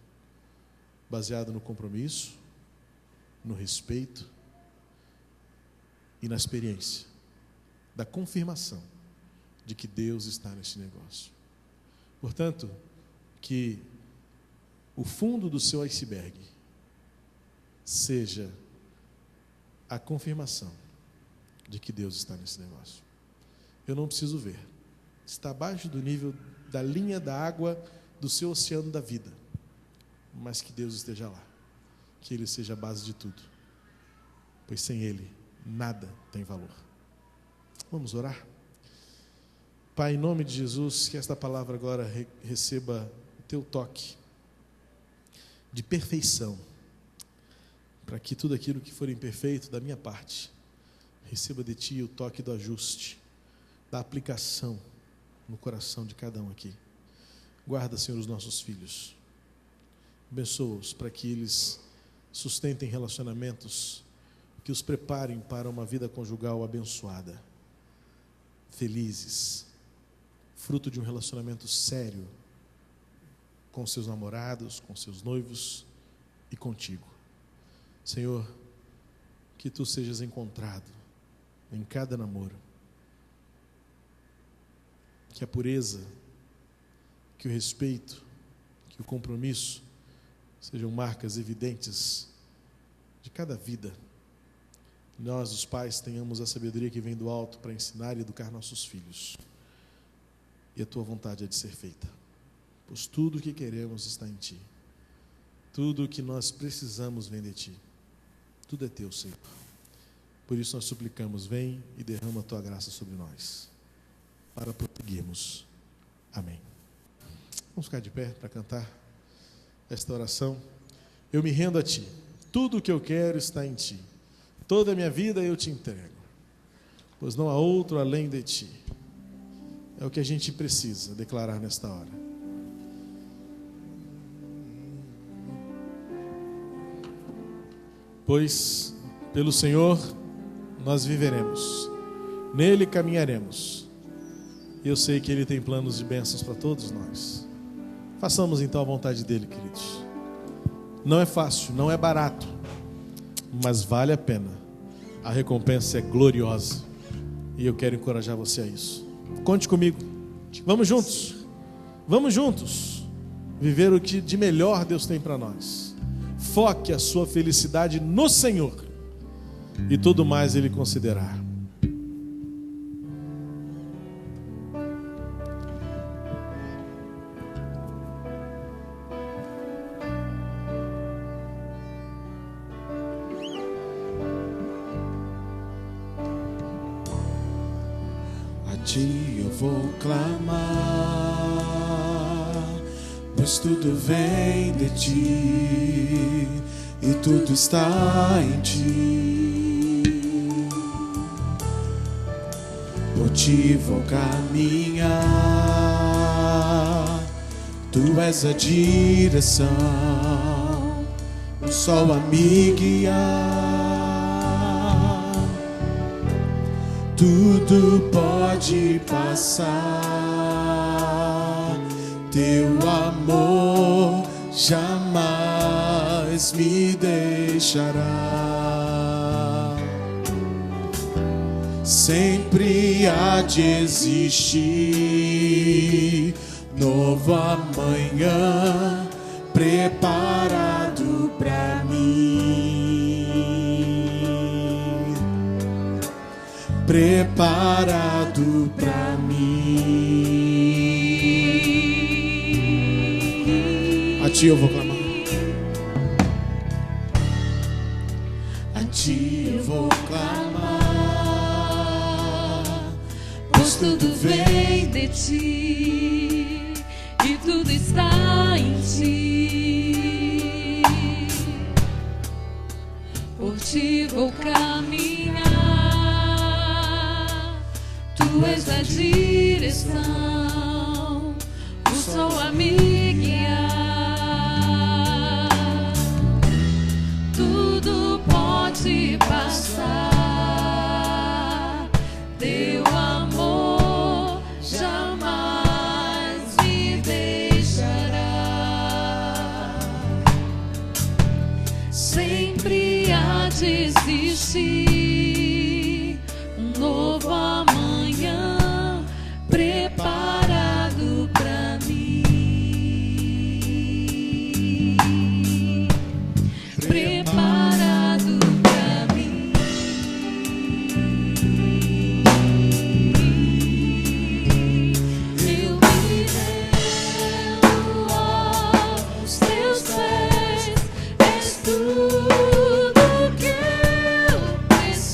baseado no compromisso, no respeito e na experiência da confirmação de que Deus está neste negócio. Portanto, que o fundo do seu iceberg seja a confirmação de que Deus está nesse negócio. Eu não preciso ver. Está abaixo do nível da linha da água do seu oceano da vida, mas que Deus esteja lá, que Ele seja a base de tudo, pois sem Ele nada tem valor. Vamos orar? Pai, em nome de Jesus, que esta palavra agora receba o Teu toque de perfeição, para que tudo aquilo que for imperfeito da minha parte, receba de Ti o toque do ajuste, da aplicação no coração de cada um aqui. Guarda, Senhor, os nossos filhos. Abençoa-os para que eles sustentem relacionamentos que os preparem para uma vida conjugal abençoada, felizes, fruto de um relacionamento sério com seus namorados, com seus noivos e contigo. Senhor, que Tu sejas encontrado em cada namoro, que a pureza, que o respeito, que o compromisso sejam marcas evidentes de cada vida. Nós, os pais, tenhamos a sabedoria que vem do alto para ensinar e educar nossos filhos. E a Tua vontade é de ser feita, pois tudo o que queremos está em Ti. Tudo o que nós precisamos vem de Ti. Tudo é Teu, Senhor. Por isso nós suplicamos, vem e derrama a Tua graça sobre nós, para prosseguirmos. Amém. Vamos ficar de pé para cantar esta oração. Eu me rendo a Ti. Tudo o que eu quero está em Ti. Toda a minha vida eu Te entrego, pois não há outro além de Ti. É o que a gente precisa declarar nesta hora. Pois pelo Senhor nós viveremos, nele caminharemos, e eu sei que Ele tem planos de bênçãos para todos nós. Façamos então a vontade dEle, queridos. Não é fácil, não é barato, mas vale a pena. A recompensa é gloriosa, e eu quero encorajar você a isso. Conte comigo, vamos juntos viver o que de melhor Deus tem para nós. Foque a sua felicidade no Senhor, e tudo mais Ele considerará. A Ti eu vou clamar, pois tudo vem de Ti e tudo está em Ti. Por Ti vou caminhar, Tu és a direção, o sol a me guiar. Tudo pode passar, Teu amor jamais me deixará. Sempre há de existir novo amanhã preparado pra mim, preparado pra mim. A Ti eu vou clamar, a Ti eu vou clamar, pois tudo vem de Ti e tudo está em Ti. Por Ti vou caminhar, Tu és a direção, o sol a me guiar. Tudo pode passar, Teu amor jamais me deixará. Sempre há de existir um novo amanhã preparado pra mim, preparado pra mim. Eu me rendo aos Teus pés, és tudo que eu preciso.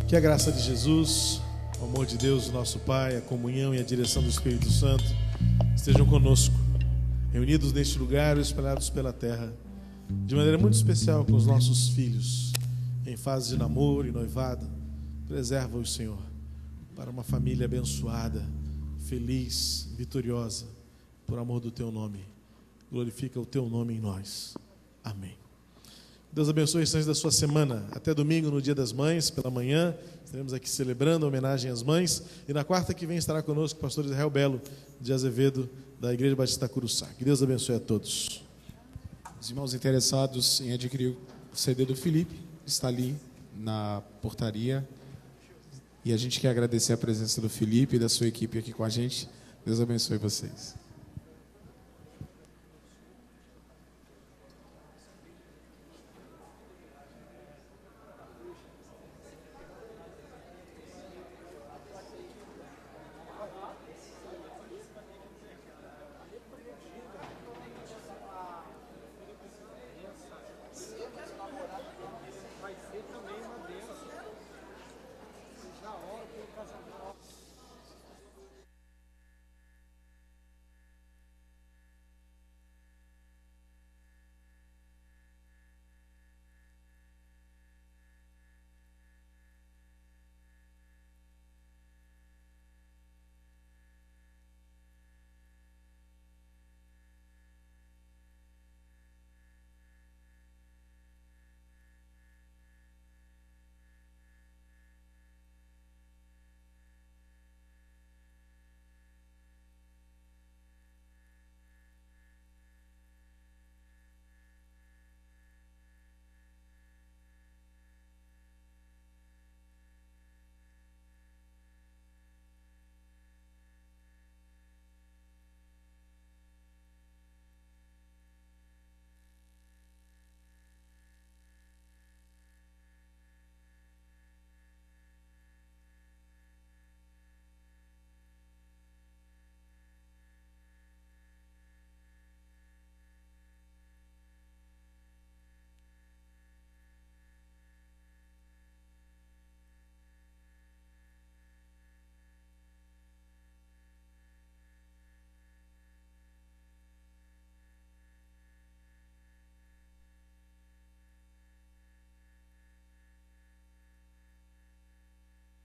Que a graça de Jesus, o amor de Deus, nosso Pai, a comunhão e a direção do Espírito Santo estejam conosco, reunidos neste lugar e espalhados pela terra, de maneira muito especial com os nossos filhos, em fase de namoro e noivado. Preserva-os, Senhor, para uma família abençoada, feliz, vitoriosa, por amor do Teu nome. Glorifica o Teu nome em nós. Amém. Deus abençoe os instantes da sua semana. Até domingo, no Dia das Mães, pela manhã, estaremos aqui celebrando a homenagem às mães. E na quarta que vem estará conosco o pastor Israel Belo de Azevedo, da Igreja Batista Curuçá. Que Deus abençoe a todos. Os irmãos interessados em adquirir o CD do Felipe, está ali na portaria. E a gente quer agradecer a presença do Felipe e da sua equipe aqui com a gente. Deus abençoe vocês.